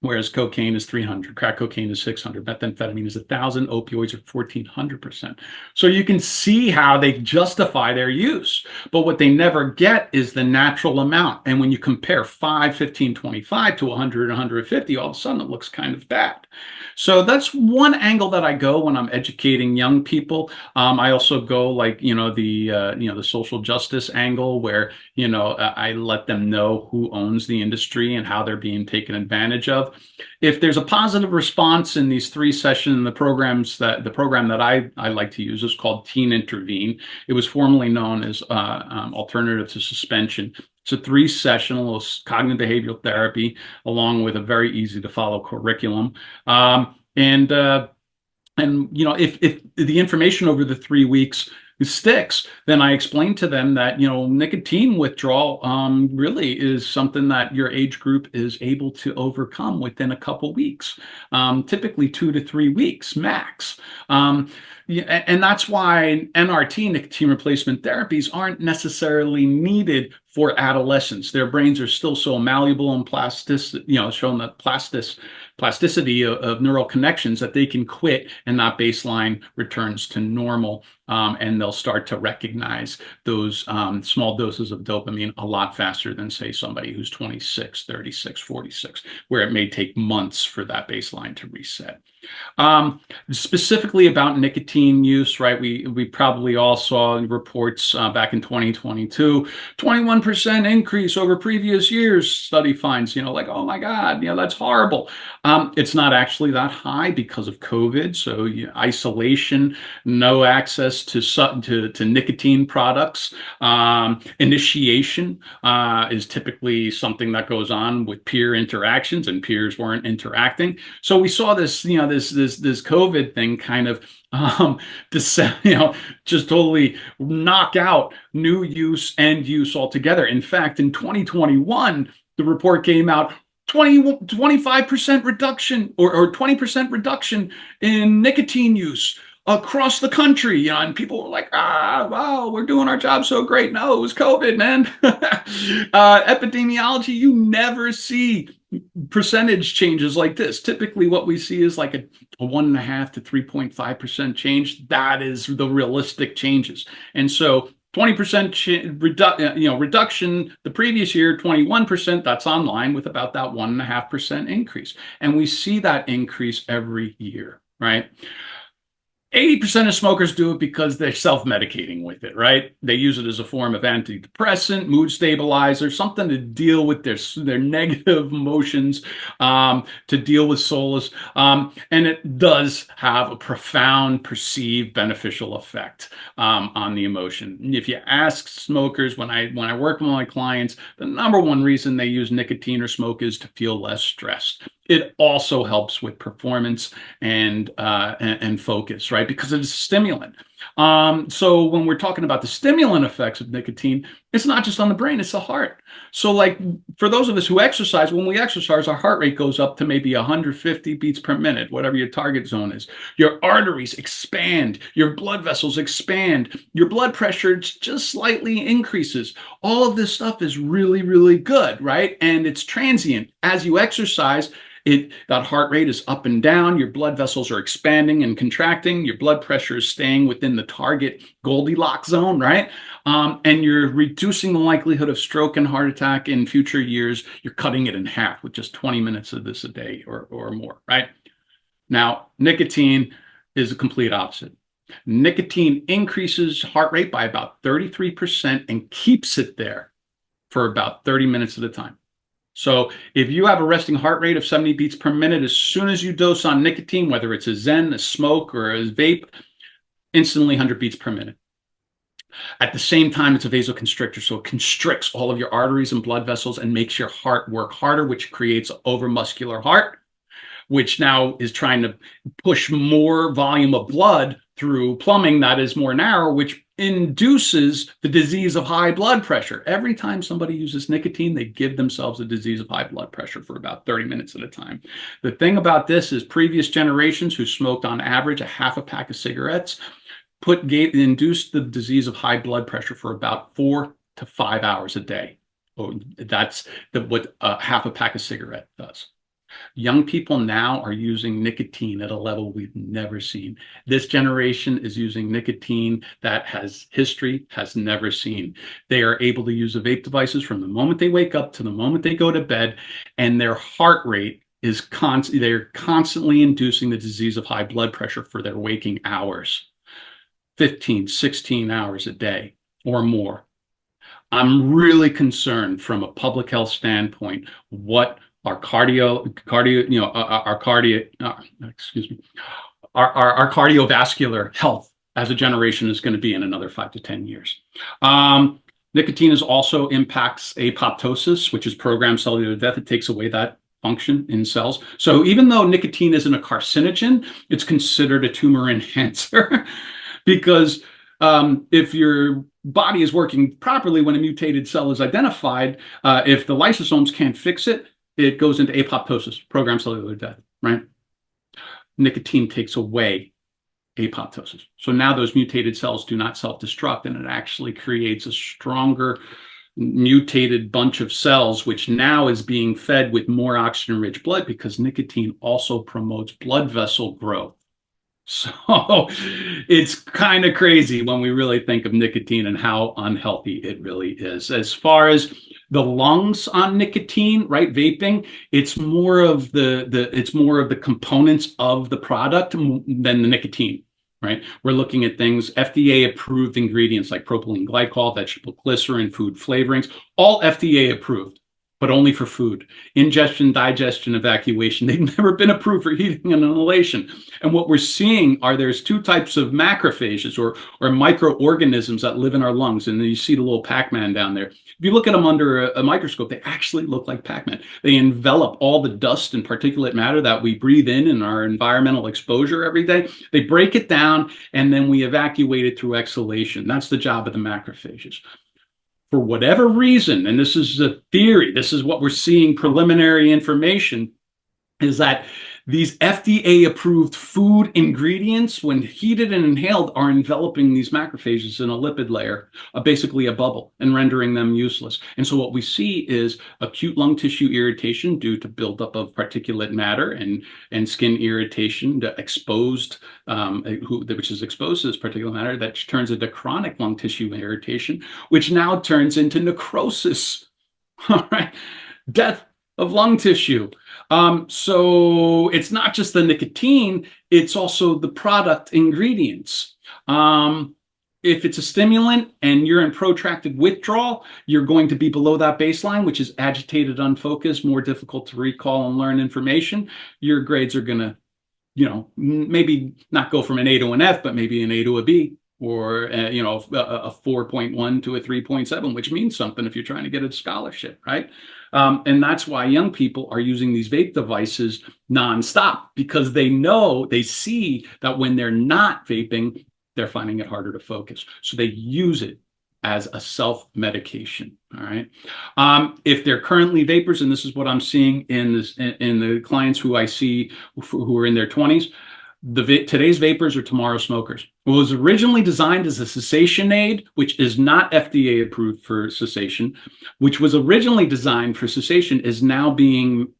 whereas cocaine is 300, crack cocaine is 600, methamphetamine is 1,000, opioids are 1,400%. So you can see how they justify their use, but what they never get is the natural amount. And when you compare 5, 15, 25 to 100, 150, all of a sudden it looks kind of bad. So that's one angle that I go when I'm educating young people. I also go like, the social justice angle where, I let them know who owns the industry and how they're being taken advantage of. If there's a positive response in these 3 sessions, the program that I like to use is called Teen Intervene. It was formerly known as Alternative to Suspension. It's a 3-session cognitive behavioral therapy along with a very easy to follow curriculum. And if the information over the 3 weeks sticks, then I explain to them that, nicotine withdrawal really is something that your age group is able to overcome within a couple weeks, typically 2 to 3 weeks max. And that's why NRT, nicotine replacement therapies, aren't necessarily needed for adolescents. Their brains are still so malleable and showing the plasticity of neural connections that they can quit and that baseline returns to normal. And they'll start to recognize those small doses of dopamine a lot faster than, say, somebody who's 26, 36, 46, where it may take months for that baseline to reset. Specifically about nicotine use, right? We probably all saw reports back in 2022, 21% increase over previous years. Study finds, like, oh my God, that's horrible. It's not actually that high because of COVID. So isolation, no access to nicotine products. Initiation is typically something that goes on with peer interactions, and peers weren't interacting. So we saw this, this COVID thing kind of just totally knock out new use and use altogether. In fact, in 2021, the report came out 25% reduction or 20% reduction in nicotine use across the country, and people were like, wow, we're doing our job so great. No, it was COVID, man. Epidemiology, you never see percentage changes like this. Typically what we see is like a 1.5 to 3.5% change. That is the realistic changes. And so 20% reduction the previous year, 21%, that's online with about that 1.5% increase. And we see that increase every year, right? 80% of smokers do it because they're self-medicating with it, right? They use it as a form of antidepressant, mood stabilizer, something to deal with their negative emotions, to deal with solace. And it does have a profound perceived beneficial effect on the emotion. If you ask smokers, when I work with my clients, the number one reason they use nicotine or smoke is to feel less stressed. It also helps with performance and focus, right? Because it's a stimulant. So when we're talking about the stimulant effects of nicotine, it's not just on the brain, it's the heart. So like for those of us who exercise, when we exercise, our heart rate goes up to maybe 150 beats per minute, whatever your target zone is. Your arteries expand, your blood vessels expand, your blood pressure just slightly increases. All of this stuff is really, really good, right? And it's transient. As you exercise, that heart rate is up and down, your blood vessels are expanding and contracting, your blood pressure is staying within the target Goldilocks zone, right? And you're reducing the likelihood of stroke and heart attack in future years. You're cutting it in half with just 20 minutes of this a day or more, right? Now, nicotine is the complete opposite. Nicotine increases heart rate by about 33% and keeps it there for about 30 minutes at a time. So if you have a resting heart rate of 70 beats per minute, as soon as you dose on nicotine, whether it's a Zen, a smoke, or a vape, instantly 100 beats per minute. At the same time, it's a vasoconstrictor, so it constricts all of your arteries and blood vessels and makes your heart work harder, which creates an overmuscular heart, which now is trying to push more volume of blood through plumbing that is more narrow, which induces the disease of high blood pressure. Every time somebody uses nicotine, they give themselves a disease of high blood pressure for about 30 minutes at a time. The thing about this is previous generations who smoked on average a half a pack of cigarettes induced the disease of high blood pressure for about 4 to 5 hours a day. That's what half a pack of cigarette does. Young people now are using nicotine at a level we've never seen. This generation is using nicotine that has history has never seen. They are able to use the vape devices from the moment they wake up to the moment they go to bed, and their heart rate is they're constantly inducing the disease of high blood pressure for their waking hours, 15, 16 hours a day or more. I'm really concerned from a public health standpoint what our excuse me, our cardiovascular health as a generation is going to be in another 5 to 10 years. Nicotine is also impacts apoptosis, which is programmed cellular death. It takes away that function in cells. So even though nicotine isn't a carcinogen, it's considered a tumor enhancer because if your body is working properly when a mutated cell is identified, if the lysosomes can't fix it, it goes into apoptosis, programmed cellular death, right? Nicotine takes away apoptosis. So now those mutated cells do not self-destruct, and it actually creates a stronger mutated bunch of cells, which now is being fed with more oxygen-rich blood because nicotine also promotes blood vessel growth. So it's kind of crazy when we really think of nicotine and how unhealthy it really is. As far as the lungs on nicotine, right? Vaping, it's more of the components of the product than the nicotine, right? We're looking at things, FDA approved ingredients like propylene glycol, vegetable glycerin, food flavorings, all FDA approved, but only for food. Ingestion, digestion, evacuation. They've never been approved for heating and inhalation. And what we're seeing are there's two types of macrophages or microorganisms that live in our lungs. And then you see the little Pac-Man down there. If you look at them under a microscope, they actually look like Pac-Man. They envelop all the dust and particulate matter that we breathe in our environmental exposure every day. They break it down, and then we evacuate it through exhalation. That's the job of the macrophages. For whatever reason, and this is a theory, this is what we're seeing, preliminary information, is that these FDA-approved food ingredients, when heated and inhaled, are enveloping these macrophages in a lipid layer, basically a bubble, and rendering them useless. And so what we see is acute lung tissue irritation due to buildup of particulate matter and skin irritation, which is exposed to this particulate matter, that turns into chronic lung tissue irritation, which now turns into necrosis. All right, death of lung tissue. So it's not just the nicotine, it's also the product ingredients. If it's a stimulant and you're in protracted withdrawal, you're going to be below that baseline, which is agitated, unfocused, more difficult to recall and learn information. Your grades are going to, maybe not go from an A to an F, but maybe an A to a B, or a 4.1 to a 3.7, which means something if you're trying to get a scholarship, right? And that's why young people are using these vape devices nonstop, because they see that when they're not vaping, they're finding it harder to focus. So they use it as a self-medication. All right. If they're currently vapors, and this is what I'm seeing in the clients who I see who are in their 20s, today's vapors are tomorrow's smokers. It was originally designed as a cessation aid, which is not FDA approved for cessation, which was originally designed for cessation, is now being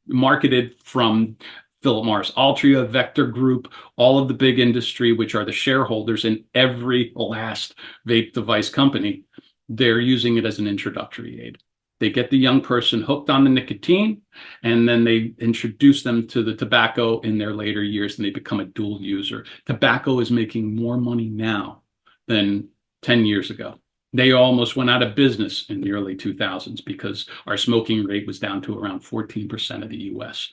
marketed from Philip Morris Altria, Vector Group, all of the big industry, which are the shareholders in every last vape device company. They're using it as an introductory aid. They get the young person hooked on the nicotine, and then they introduce them to the tobacco in their later years, and they become a dual user. Tobacco is making more money now than 10 years ago. They almost went out of business in the early 2000s because our smoking rate was down to around 14% of the US.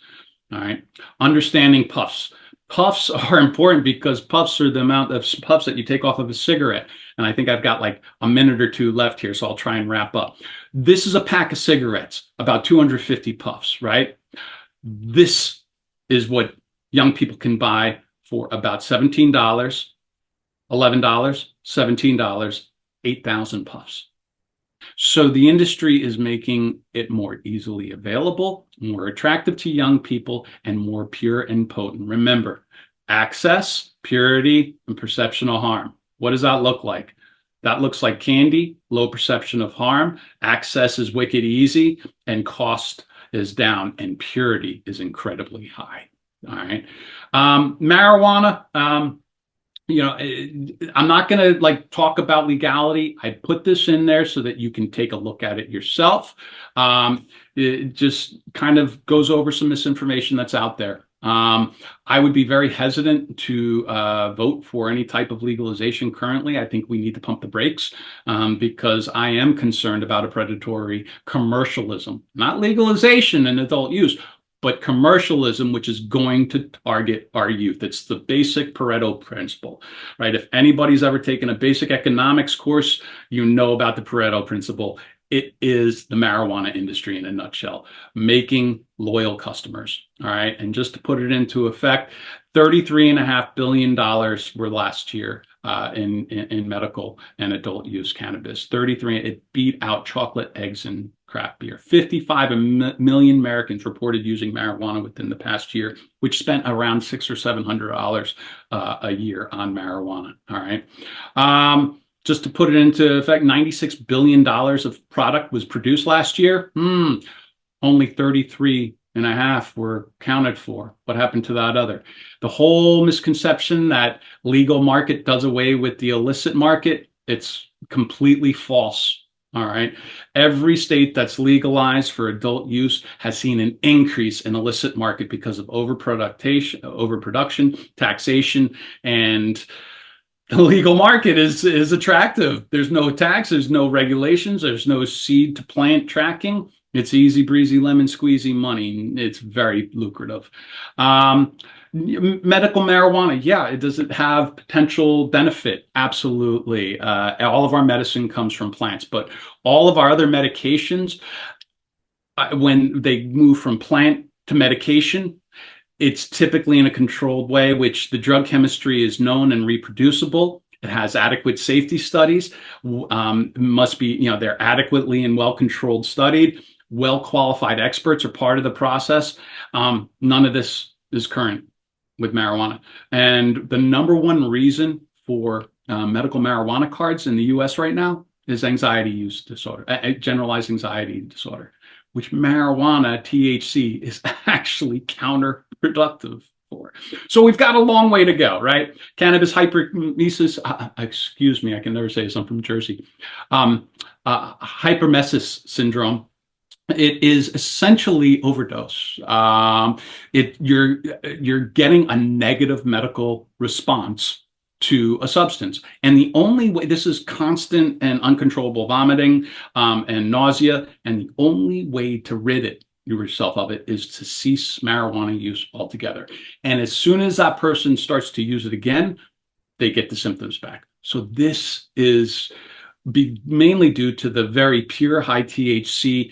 All right. Understanding puffs. Puffs are important because puffs are the amount of puffs that you take off of a cigarette. And I think I've got like a minute or two left here, so I'll try and wrap up. This is a pack of cigarettes, about 250 puffs, right? This is what young people can buy for about $17, $11, $17, 8,000 puffs. So the industry is making it more easily available, more attractive to young people, and more pure and potent. Remember, access, purity, and perception of harm. What does that look like? That looks like candy, low perception of harm. Access is wicked easy, and cost is down and purity is incredibly high. All right. Marijuana, I'm not going to like talk about legality. I put this in there so that you can take a look at it yourself. It just kind of goes over some misinformation that's out there. I would be very hesitant to vote for any type of legalization currently. I think we need to pump the brakes because I am concerned about a predatory commercialism, not legalization and adult use, but commercialism, which is going to target our youth. It's the basic Pareto principle, right? If anybody's ever taken a basic economics course, you know about the Pareto principle. It is the marijuana industry in a nutshell, making loyal customers. All right. And just to put it into effect, $33.5 billion were last year in medical and adult use cannabis. 33, it beat out chocolate, eggs, and craft beer. 55 million Americans reported using marijuana within the past year, which spent around $600 or $700 a year on marijuana. All right. Just to put it into effect, $96 billion of product was produced last year. Only 33.5 were counted for. What happened to that other? The whole misconception that legal market does away with the illicit market, it's completely false. All right. Every state that's legalized for adult use has seen an increase in illicit market because of overproduction, taxation, and the legal market is attractive. There's no tax, there's no regulations, there's no seed to plant tracking. It's easy breezy lemon squeezy money. It's very lucrative. Medical marijuana, yeah, does it have potential benefit? Absolutely. All of our medicine comes from plants, but all of our other medications, when they move from plant to medication, it's typically in a controlled way, which the drug chemistry is known and reproducible. It has adequate safety studies. Must be, they're adequately and well-controlled studied. Well-qualified experts are part of the process. None of this is current with marijuana. And the number one reason for medical marijuana cards in the US right now is anxiety use disorder, generalized anxiety disorder, which marijuana, THC, is actually counterproductive for. So we've got a long way to go, right? Cannabis hyperemesis, excuse me, I can never say this, I'm from Jersey. Hyperemesis syndrome. It is essentially overdose. You're getting a negative medical response to a substance. And the only way, this is constant and uncontrollable vomiting and nausea, and the only way to rid yourself of it is to cease marijuana use altogether. And as soon as that person starts to use it again, they get the symptoms back. So this is mainly due to the very pure high THC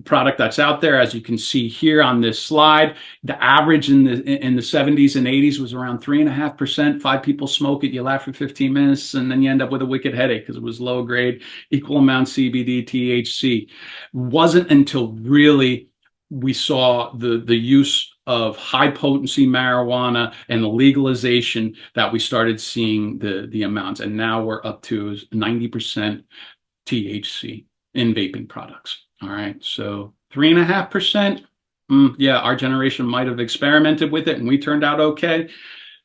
product that's out there. As you can see here on this slide, the average in the 70s and 80s was around 3.5%. 5 people smoke it, you laugh for 15 minutes, and then you end up with a wicked headache because it was low grade, equal amount CBD, THC. Wasn't until really we saw the use of high potency marijuana and the legalization that we started seeing the amounts. And now we're up to 90% THC in vaping products. All right. So 3.5%. Yeah, our generation might have experimented with it and we turned out okay.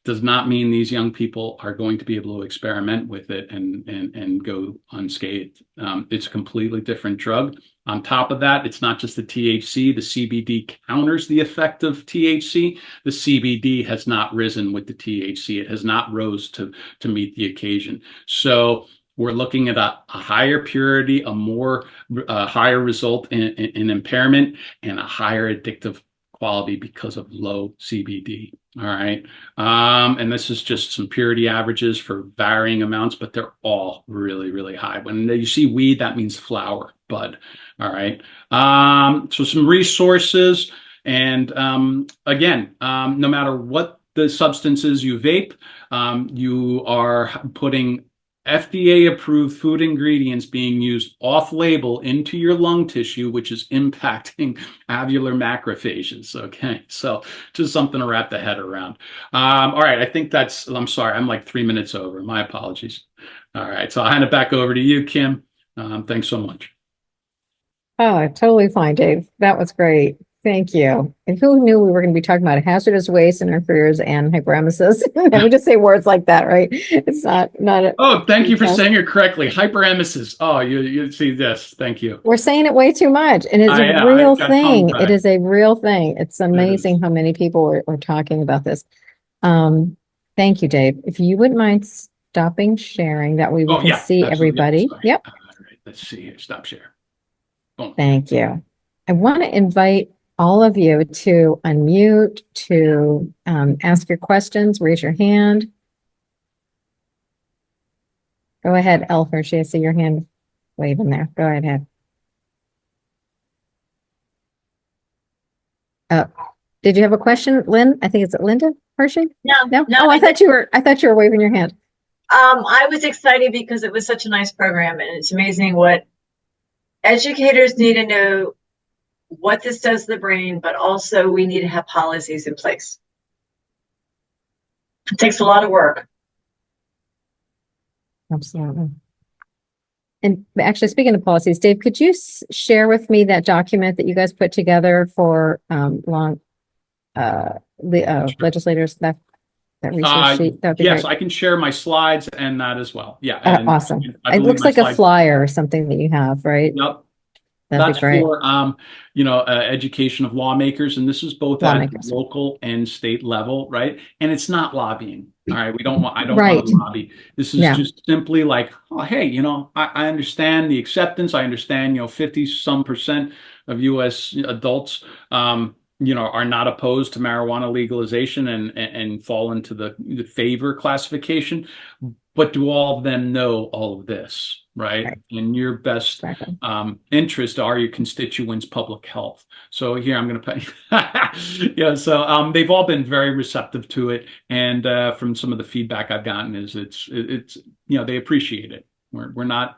Does not mean these young people are going to be able to experiment with it and go unscathed. It's a completely different drug. On top of that, it's not just the THC. The CBD counters the effect of THC. The CBD has not risen with the THC. It has not rose to meet the occasion. So we're looking at a higher purity, a more higher result in impairment, and a higher addictive quality because of low CBD. All right. And this is just some purity averages for varying amounts, but they're all really, really high. When you see weed, that means flower, bud. All right. So some resources. And again, no matter what the substances you vape, you are putting FDA-approved food ingredients being used off-label into your lung tissue, which is impacting alveolar macrophages. Okay, so just something to wrap the head around. All right, I think I'm sorry, I'm like 3 minutes over. My apologies. All right, so I'll hand it back over to you, Kim. Thanks so much. Oh, totally fine, Dave. That was great. Thank you. And who knew we were going to be talking about hazardous waste in our careers and hyperemesis? And we just say words like that, right? It's not a, Oh, thank you for saying it correctly. Hyperemesis. Oh, you see this. Thank you. we're saying it way too much. And it's a I real got tongue thing. It tied. is a real thing. It's It is. amazing how many people are talking about this. Um, Thank you, Dave. If you wouldn't mind stopping sharing, that way we Oh can yeah, see absolutely. Yeah, everybody. sorry. Yep. All right, let's see here. Stop share. Boom. Thank you. I want to invite all of you to unmute, to ask your questions, raise your hand. Go ahead, El Hershey. I see your hand waving there. Go ahead. Did you have a question, Lynn? I think it's Linda Hershey. No, No. no, Oh, I thought you were waving your hand. I was excited because it was such a nice program, and it's amazing what educators need to know what this does to the brain, but also we need to have policies in place. It takes a lot of work. Absolutely. And actually, speaking of policies, Dave, could you share with me that document that you guys put together for legislators, that resource sheet? That'd be Yes, great. I can share my slides and that as well. Yeah, and Awesome. I It believe looks my like a slides. flyer or something that you have, right? Yep. That'd be That's great. for education of lawmakers, and this is both at Lawmakers. local and state level, right? And it's not lobbying. All right, I don't want Right. to lobby. This is Yeah. just simply like, oh, hey, I understand the acceptance. I understand, 50 some percent of U.S. adults, are not opposed to marijuana legalization and fall into the favor classification. But do all of them know all of this, right? Right. In your best Exactly. interest are your constituents' public health. So here I'm going to put, yeah. So they've all been very receptive to it, and from some of the feedback I've gotten is it's they appreciate it. We're not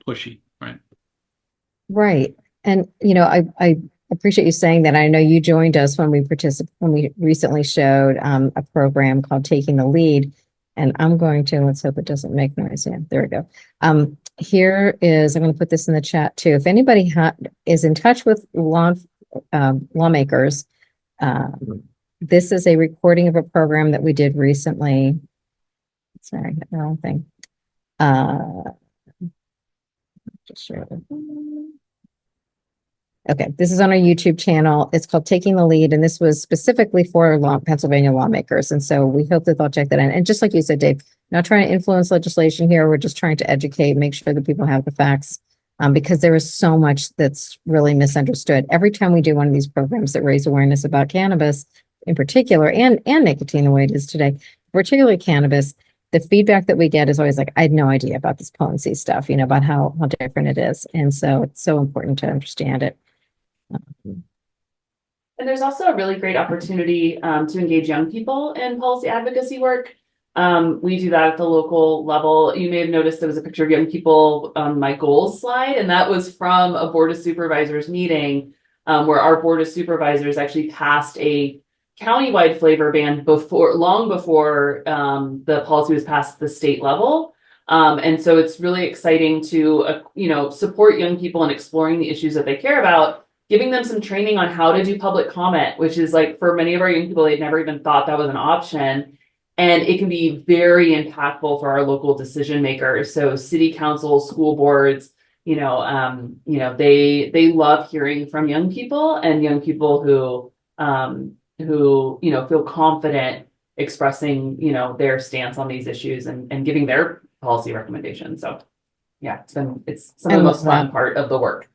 pushy, right? Right. And I appreciate you saying that. I know you joined us when we recently showed a program called Taking the Lead. And I'm going to, let's hope it doesn't make noise. Yeah, there we go. I'm going to put this in the chat too. If anybody is in touch with lawmakers, this is a recording of a program that we did recently. Sorry, I got the wrong thing. Just share it. Okay, this is on our YouTube channel. It's called Taking the Lead, and this was specifically for Pennsylvania lawmakers. And so we hope that they'll check that out. And just like you said, Dave, not trying to influence legislation here. We're just trying to educate, make sure that people have the facts, because there is so much that's really misunderstood. Every time we do one of these programs that raise awareness about cannabis in particular, and nicotine the way it is today, particularly cannabis, the feedback that we get is always like, I had no idea about this potency stuff, about how different it is. And so it's so important to understand it. And there's also a really great opportunity to engage young people in policy advocacy work. We do that at the local level. You may have noticed there was a picture of young people on my goals slide, and that was from a Board of Supervisors meeting where our Board of Supervisors actually passed a countywide flavor ban long before the policy was passed at the state level. And so it's really exciting to support young people in exploring the issues that they care about, giving them some training on how to do public comment, which is like for many of our young people, they'd never even thought that was an option. And it can be very impactful for our local decision makers. So city council, school boards, they love hearing from young people, and young people who feel confident expressing, their stance on these issues and giving their policy recommendations. So yeah, it's some of the most fun part of the work.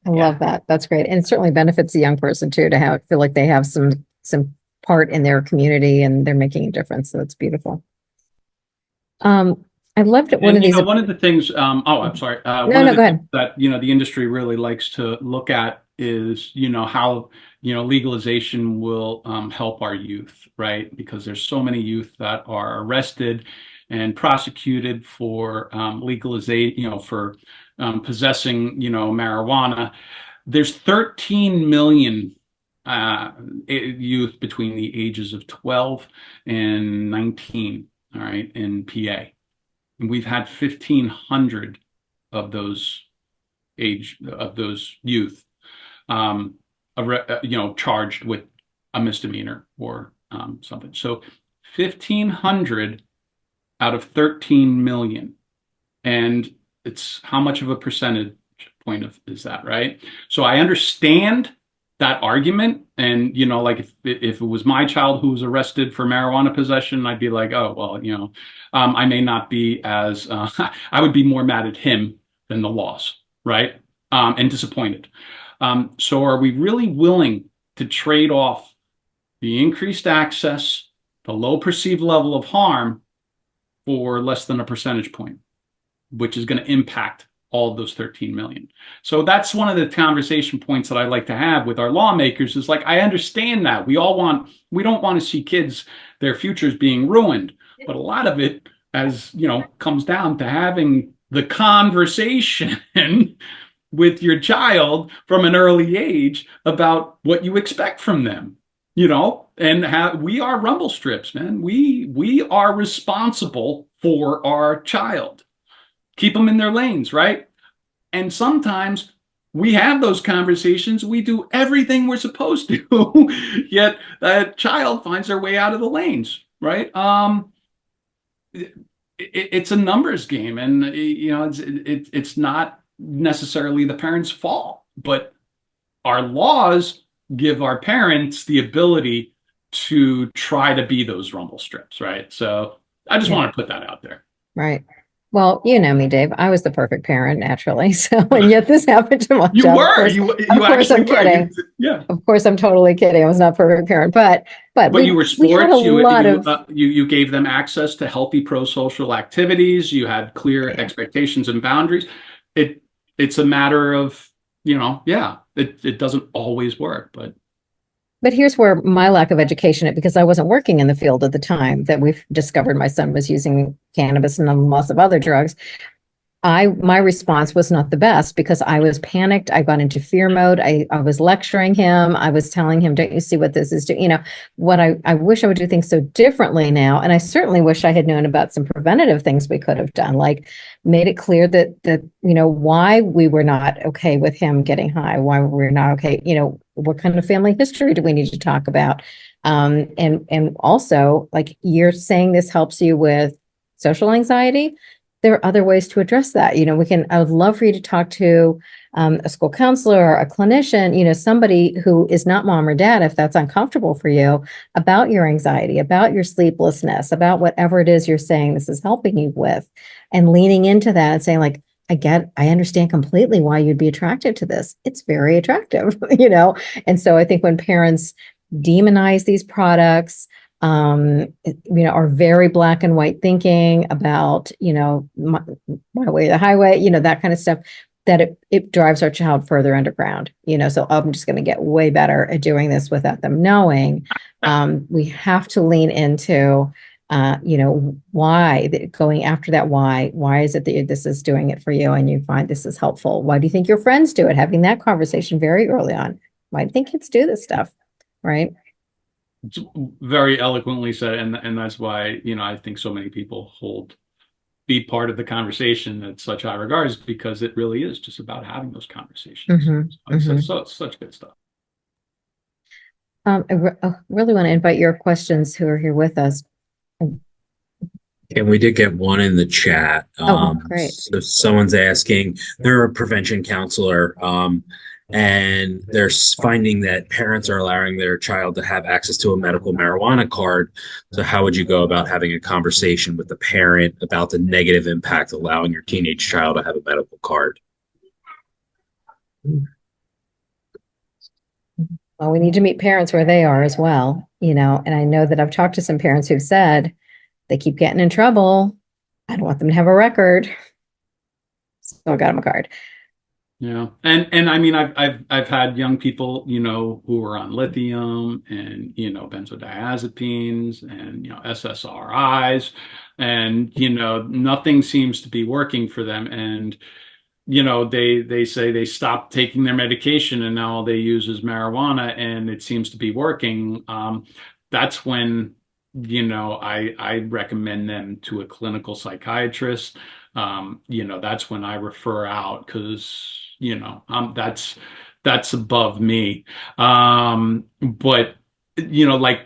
I love that. That's great. And it certainly benefits the young person too, to feel like they have some part in their community and they're making a difference. So it's beautiful. I loved it. One of the things, I'm sorry. No, go ahead. That, the industry really likes to look at is, how, legalization will help our youth, right? Because there's so many youth that are arrested and prosecuted for legalization, for possessing, marijuana. There's 13 million youth between the ages of 12 and 19, all right, in PA. And we've had 1,500 of those youth charged with a misdemeanor or something. So 1,500 out of 13 million. And it's how much of a percentage point is that, right? So I understand that argument. And, like if it was my child who was arrested for marijuana possession, I'd be like, oh, well, I may not be as, I would be more mad at him than the laws, right? And disappointed. So are we really willing to trade off the increased access, the low perceived level of harm for less than a percentage point, which is going to impact all of those 13 million? So that's one of the conversation points that I like to have with our lawmakers is like, I understand that we don't want to see kids, their futures being ruined. But a lot of it, as comes down to having the conversation with your child from an early age about what you expect from them. And we are rumble strips, man. We are responsible for our child. Keep them in their lanes, right? And sometimes we have those conversations. We do everything we're supposed to, yet that child finds their way out of the lanes, right? It's a numbers game, and it's not necessarily the parents' fault, but our laws give our parents the ability to try to be those rumble strips, right? So I just want to put that out there. Right. Well, you know me, Dave. I was the perfect parent naturally. So, and yet this happened to my You child. were. Of course, I'm kidding. Yeah. Of course, I'm totally kidding. I was not a perfect parent, but you were we had sports. You You gave them access to healthy pro-social activities. You had clear expectations and boundaries. It's a matter of, it doesn't always work, But here's where my lack of education, because I wasn't working in the field at the time that we've discovered my son was using cannabis and lots of other drugs. My response was not the best because I was panicked. I got into fear mode. I was lecturing him. I was telling him, don't you see what this is doing? What I wish I would do things so differently now. And I certainly wish I had known about some preventative things we could have done, like made it clear that why we were not okay with him getting high, why we're not okay, what kind of family history do we need to talk about? And also, like, you're saying this helps you with social anxiety. There are other ways to address that. I would love for you to talk to a school counselor or a clinician, somebody who is not mom or dad, if that's uncomfortable for you, about your anxiety, about your sleeplessness, about whatever it is you're saying this is helping you with, and leaning into that and saying, like, I understand completely why you'd be attracted to this. It's very attractive, And so I think when parents demonize these products, are very black and white thinking about, my way or the highway, that kind of stuff, that it drives our child further underground, so I'm just going to get way better at doing this without them knowing. We have to lean into, why, going after that, why is it that this is doing it for you and you find this is helpful? Why do you think your friends do it? Having that conversation very early on. Why do you think kids do this stuff? Right. It's very eloquently said, and that's why I think so many people be part of the conversation at such high regards, because it really is just about having those conversations. It's such good stuff. I really want to invite your questions who are here with us. And we did get one in the chat. Great. So someone's asking, they're a prevention counselor, and they're finding that parents are allowing their child to have access to a medical marijuana card. So how would you go about having a conversation with the parent about the negative impact of allowing your teenage child to have a medical card? Well, we need to meet parents where they are as well, and I know that I've talked to some parents who've said they keep getting in trouble. I don't want them to have a record. So I got them a card. Yeah. And I mean, I've had young people, who are on lithium and, benzodiazepines and, SSRIs, and, nothing seems to be working for them. And, they say they stopped taking their medication and now all they use is marijuana and it seems to be working. That's when, I recommend them to a clinical psychiatrist. That's when I refer out, because, that's above me. But like,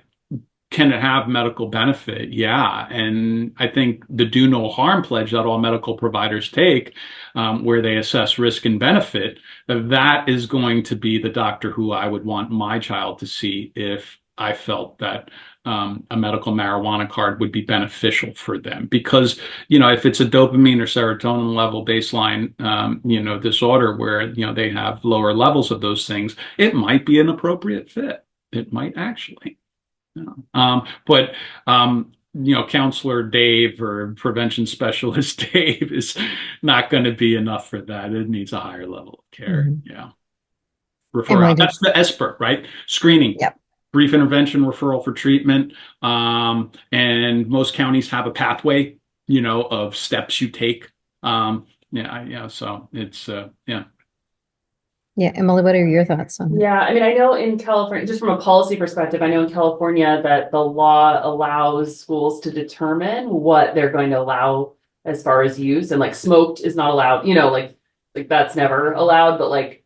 can it have medical benefit? Yeah. And I think the do no harm pledge that all medical providers take, where they assess risk and benefit, that is going to be the doctor who I would want my child to see if I felt that a medical marijuana card would be beneficial for them. Because, if it's a dopamine or serotonin level baseline, disorder where, they have lower levels of those things, it might be an appropriate fit. It might actually. But Counselor Dave or prevention specialist Dave is not going to be enough for that. It needs a higher level of care. Mhm. Yeah. And Referral. That's the SPR, right? Screening. Yep. Brief intervention, referral for treatment. And most counties have a pathway, of steps you take. So it's, yeah. Yeah, Emily, what are your thoughts on that? Yeah, I mean, I know in California, just from a policy perspective, I know in California that the law allows schools to determine what they're going to allow as far as use, and like smoked is not allowed, like that's never allowed, but like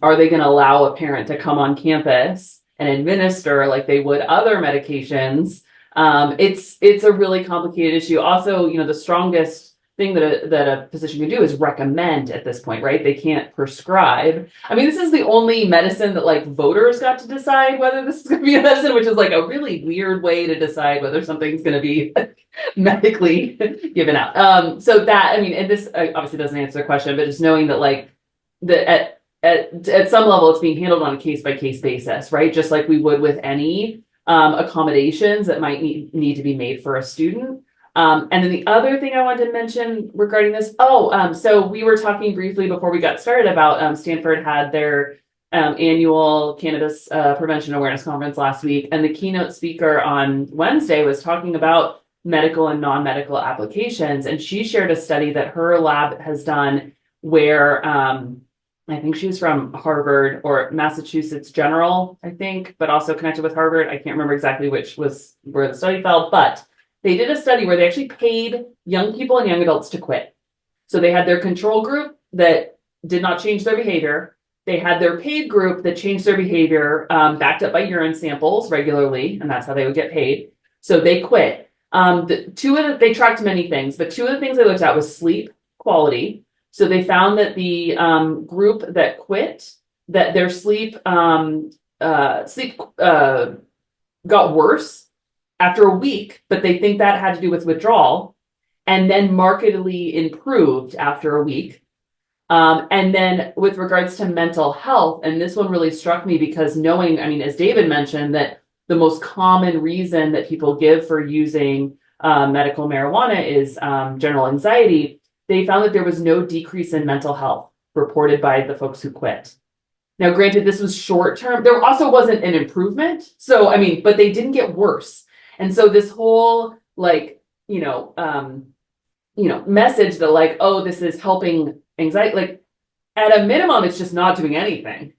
are they going to allow a parent to come on campus and administer like they would other medications? It's a really complicated issue. Also, the strongest thing that a physician can do is recommend at this point, right? They can't prescribe. I mean, this is the only medicine that like voters got to decide whether this is going to be a medicine, which is like a really weird way to decide whether something's going to be medically given out. So that, I mean, and this obviously doesn't answer the question, but just knowing that like that at some level it's being handled on a case by case basis, right? Just like we would with any accommodations that might need to be made for a student. And then the other thing I wanted to mention regarding this, so we were talking briefly before we got started about Stanford had their annual cannabis prevention awareness conference last week, and the keynote speaker on Wednesday was talking about medical and non-medical applications, and she shared a study that her lab has done where I think she was from Harvard or Massachusetts General, I think, but also connected with Harvard. I can't remember exactly which was where the study fell, but they did a study where they actually paid young people and young adults to quit. So they had their control group that did not change their behavior. They had their paid group that changed their behavior, backed up by urine samples regularly, and that's how they would get paid. So they quit. They tracked many things, but two of the things they looked at was sleep quality. So they found that the group that quit, that their sleep got worse after a week, but they think that had to do with withdrawal, and then markedly improved after a week. And then with regards to mental health, and this one really struck me because knowing, I mean, as David mentioned, that the most common reason that people give for using medical marijuana is general anxiety. They found that there was no decrease in mental health reported by the folks who quit. Now, granted, this was short term. There also wasn't an improvement. So, I mean, but they didn't get worse. And so this whole message that like, oh, this is helping anxiety, like at a minimum, it's just not doing anything.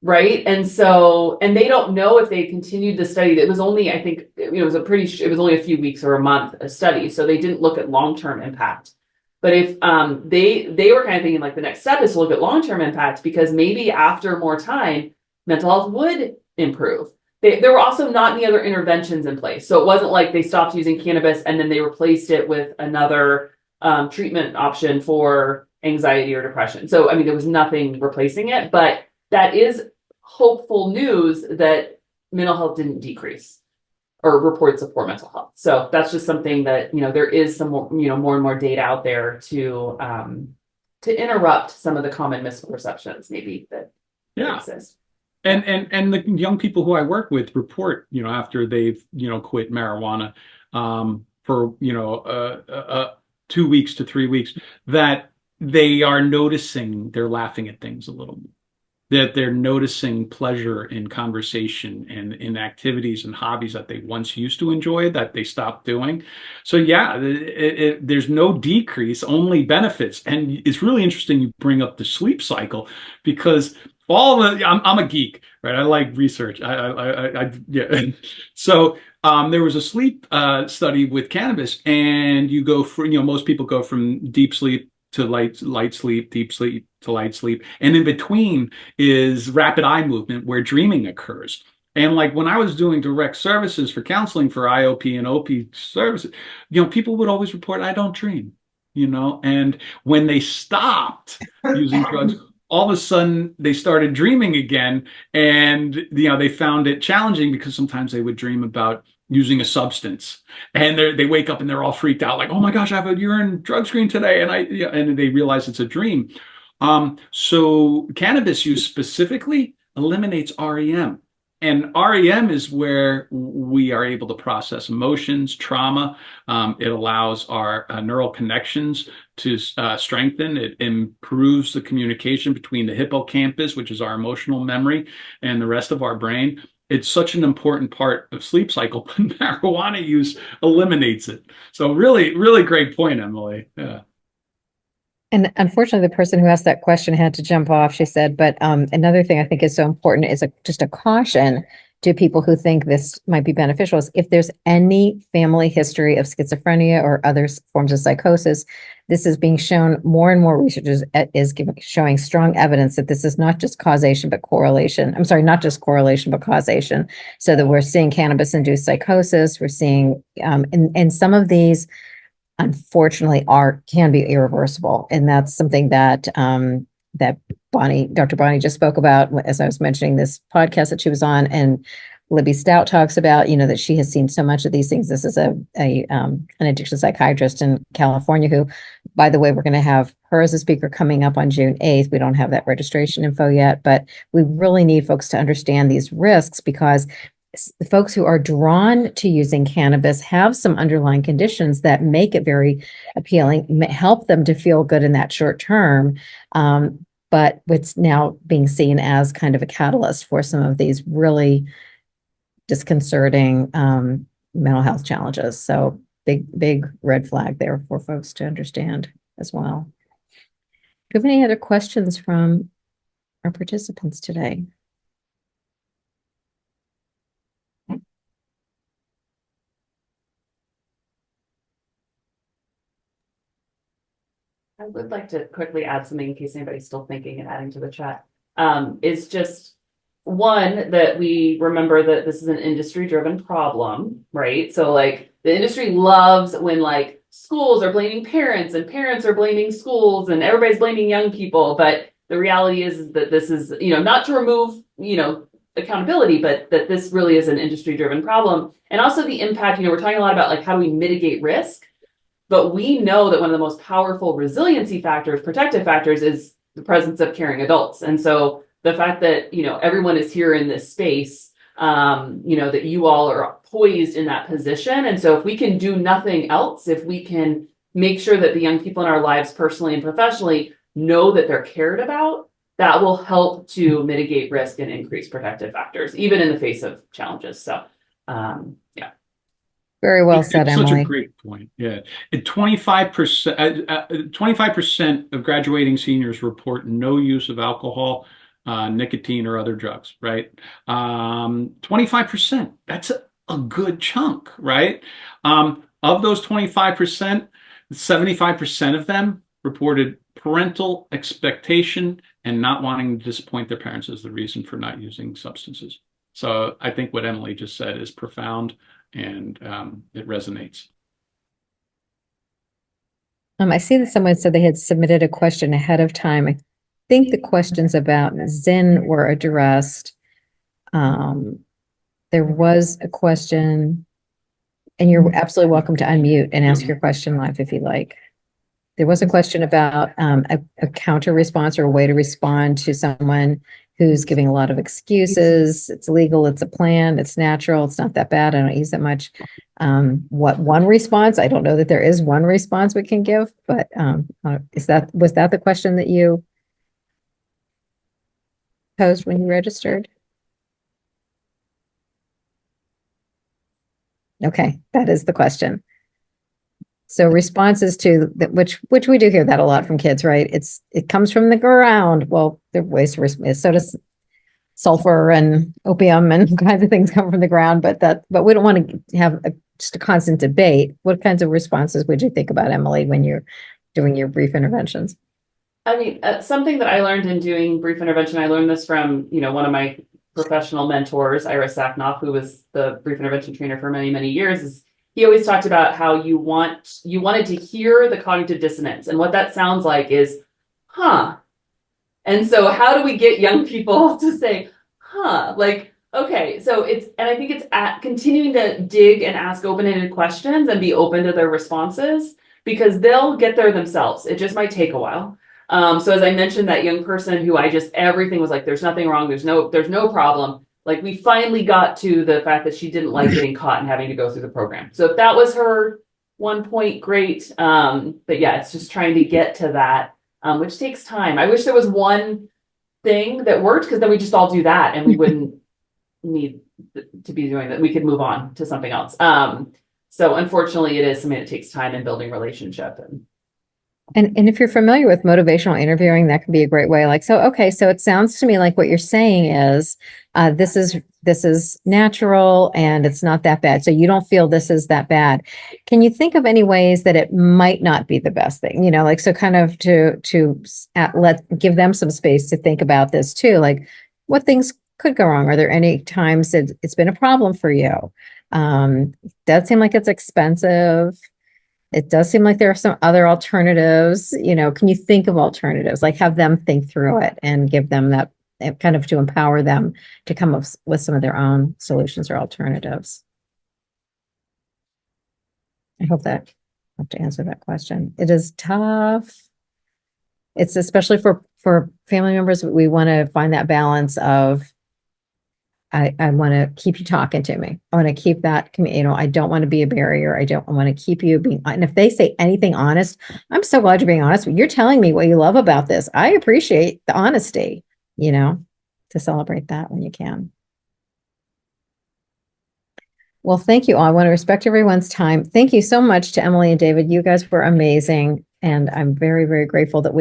Right. And so, and they don't know if they continued the study. It was only, I think, it was only a few weeks or a month a study. So they didn't look at long-term impact. But if they were kind of thinking like the next step is to look at long-term impact, because maybe after more time, mental health would improve. There were also not any other interventions in place. So it wasn't like they stopped using cannabis and then they replaced it with another treatment option for anxiety or depression. So, I mean, there was nothing replacing it, but that is hopeful news that mental health didn't decrease or reports of poor mental health. So that's just something that, there is some more, more and more data out there to interrupt some of the common misperceptions maybe that exist. And the young people who I work with report, after they've, quit marijuana for, 2 weeks to 3 weeks, that they are noticing they're laughing at things a little more, that they're noticing pleasure in conversation and in activities and hobbies that they once used to enjoy that they stopped doing. So yeah, there's no decrease, only benefits. And it's really interesting you bring up the sleep cycle, because I'm a geek, right? I like research. Yeah. So there was a sleep study with cannabis, and you go for, most people go from deep sleep to light sleep, deep sleep to light sleep. And in between is rapid eye movement where dreaming occurs. And like when I was doing direct services for counseling for IOP and OP services, people would always report, I don't dream, and when they stopped using drugs, all of a sudden they started dreaming again. And, they found it challenging because sometimes they would dream about using a substance and they wake up and they're all freaked out, like, oh my gosh, I have a urine drug screen today. And they realize it's a dream. So cannabis use specifically eliminates REM. And REM is where we are able to process emotions, trauma. It allows our neural connections to strengthen. It improves the communication between the hippocampus, which is our emotional memory, and the rest of our brain. It's such an important part of sleep cycle, but marijuana use eliminates it. So really, really great point, Emily. Yeah. And unfortunately, the person who asked that question had to jump off, she said, but another thing I think is so important is just a caution to people who think this might be beneficial is if there's any family history of schizophrenia or other forms of psychosis, this is being shown. More and more research is showing strong evidence that this is not just causation, but correlation. I'm sorry, not just correlation, but causation. So that we're seeing cannabis-induced psychosis. We're seeing, and some of these, unfortunately, can be irreversible, and that's something that that Dr. Bonnie just spoke about as I was mentioning this podcast that she was on, and Libby Stout talks about, that she has seen so much of these things. This is an addiction psychiatrist in California who, by the way, we're going to have her as a speaker coming up on June 8th. We don't have that registration info yet, but we really need folks to understand these risks because the folks who are drawn to using cannabis have some underlying conditions that make it very appealing, help them to feel good in that short term. But it's now being seen as kind of a catalyst for some of these really disconcerting mental health challenges. So big red flag there for folks to understand as well. Do you have any other questions from our participants today? I would like to quickly add something in case anybody's still thinking and adding to the chat. Is just one that we remember that this is an industry driven problem, right? So like the industry loves when like schools are blaming parents and parents are blaming schools and everybody's blaming young people. But the reality is that this is, not to remove, accountability, but that this really is an industry driven problem. And also the impact, we're talking a lot about like how do we mitigate risk. But we know that one of the most powerful resiliency factors, protective factors, is the presence of caring adults. And so the fact that, everyone is here in this space, that you all are poised in that position. And so if we can do nothing else, if we can make sure that the young people in our lives, personally and professionally, know that they're cared about, that will help to mitigate risk and increase protective factors, even in the face of challenges. So, yeah. Very well said, It's Emily. Such a great point. Yeah. 25% of graduating seniors report no use of alcohol, nicotine, or other drugs, right? 25%, that's a good chunk, right? Of those 25%, 75% of them reported parental expectation and not wanting to disappoint their parents as the reason for not using substances. So I think what Emily just said is profound. And it resonates. I see that someone said they had submitted a question ahead of time. I think the questions about Zyn were addressed. There was a question, and you're absolutely welcome to unmute and ask your question live if you like. There was a question about a counter response or a way to respond to someone who's giving a lot of excuses. It's legal, it's a plant, it's natural, it's not that bad, I don't use that much. What one response? I don't know that there is one response we can give, but was that the question that you posed when you registered? Okay, that is the question. So responses to that, which we do hear that a lot from kids, right? It comes from the ground. Well, there are ways to respond. So does sulfur and opium and kinds of things come from the ground, but we don't want to have just a constant debate. What kinds of responses would you think about, Emily, when you're doing your brief interventions? I mean, something that I learned in doing brief intervention, I learned this from, one of my professional mentors, Ira Saknoff, who was the brief intervention trainer for many, many years, is he always talked about how you wanted to hear the cognitive dissonance. And what that sounds like is, huh. And so how do we get young people to say, huh, like, okay, so and I think it's continuing to dig and ask open-ended questions and be open to their responses, because they'll get there themselves. It just might take a while. So as I mentioned, that young person who everything was like, there's nothing wrong. There's no problem. Like, we finally got to the fact that she didn't like getting caught and having to go through the program. So if that was her one point, great. But yeah, it's just trying to get to that, which takes time. I wish there was one thing that worked, because then we just all do that and we wouldn't need to be doing that. We could move on to something else. So unfortunately, it is something that takes time in building relationship. And if you're familiar with motivational interviewing, that could be a great way. Like, so it sounds to me like what you're saying is, this is natural and it's not that bad. So you don't feel this is that bad. Can you think of any ways that it might not be the best thing? Like, so kind of to give them some space to think about this too. Like, what things could go wrong? Are there any times that it's been a problem for you? Does seem like it's expensive. It does seem like there are some other alternatives. Can you think of alternatives? Like, have them think through it and give them that kind of to empower them to come up with some of their own solutions or alternatives. I hope that I have to answer that question. It is tough. It's especially for family members. We want to find that balance of, I want to keep you talking to me. I want to keep that, I don't want to be a barrier. I want to keep you being, and if they say anything honest, I'm so glad you're being honest. You're telling me what you love about this. I appreciate the honesty, to celebrate that when you can. Well, thank you all. I want to respect everyone's time. Thank you so much to Emily and David. You guys were amazing. And I'm very, very grateful that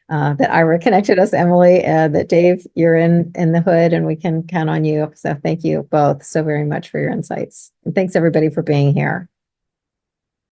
that Ira connected us, Emily, that Dave, you're in the hood and we can count on you. So thank you both so very much for your insights. And thanks everybody for being here.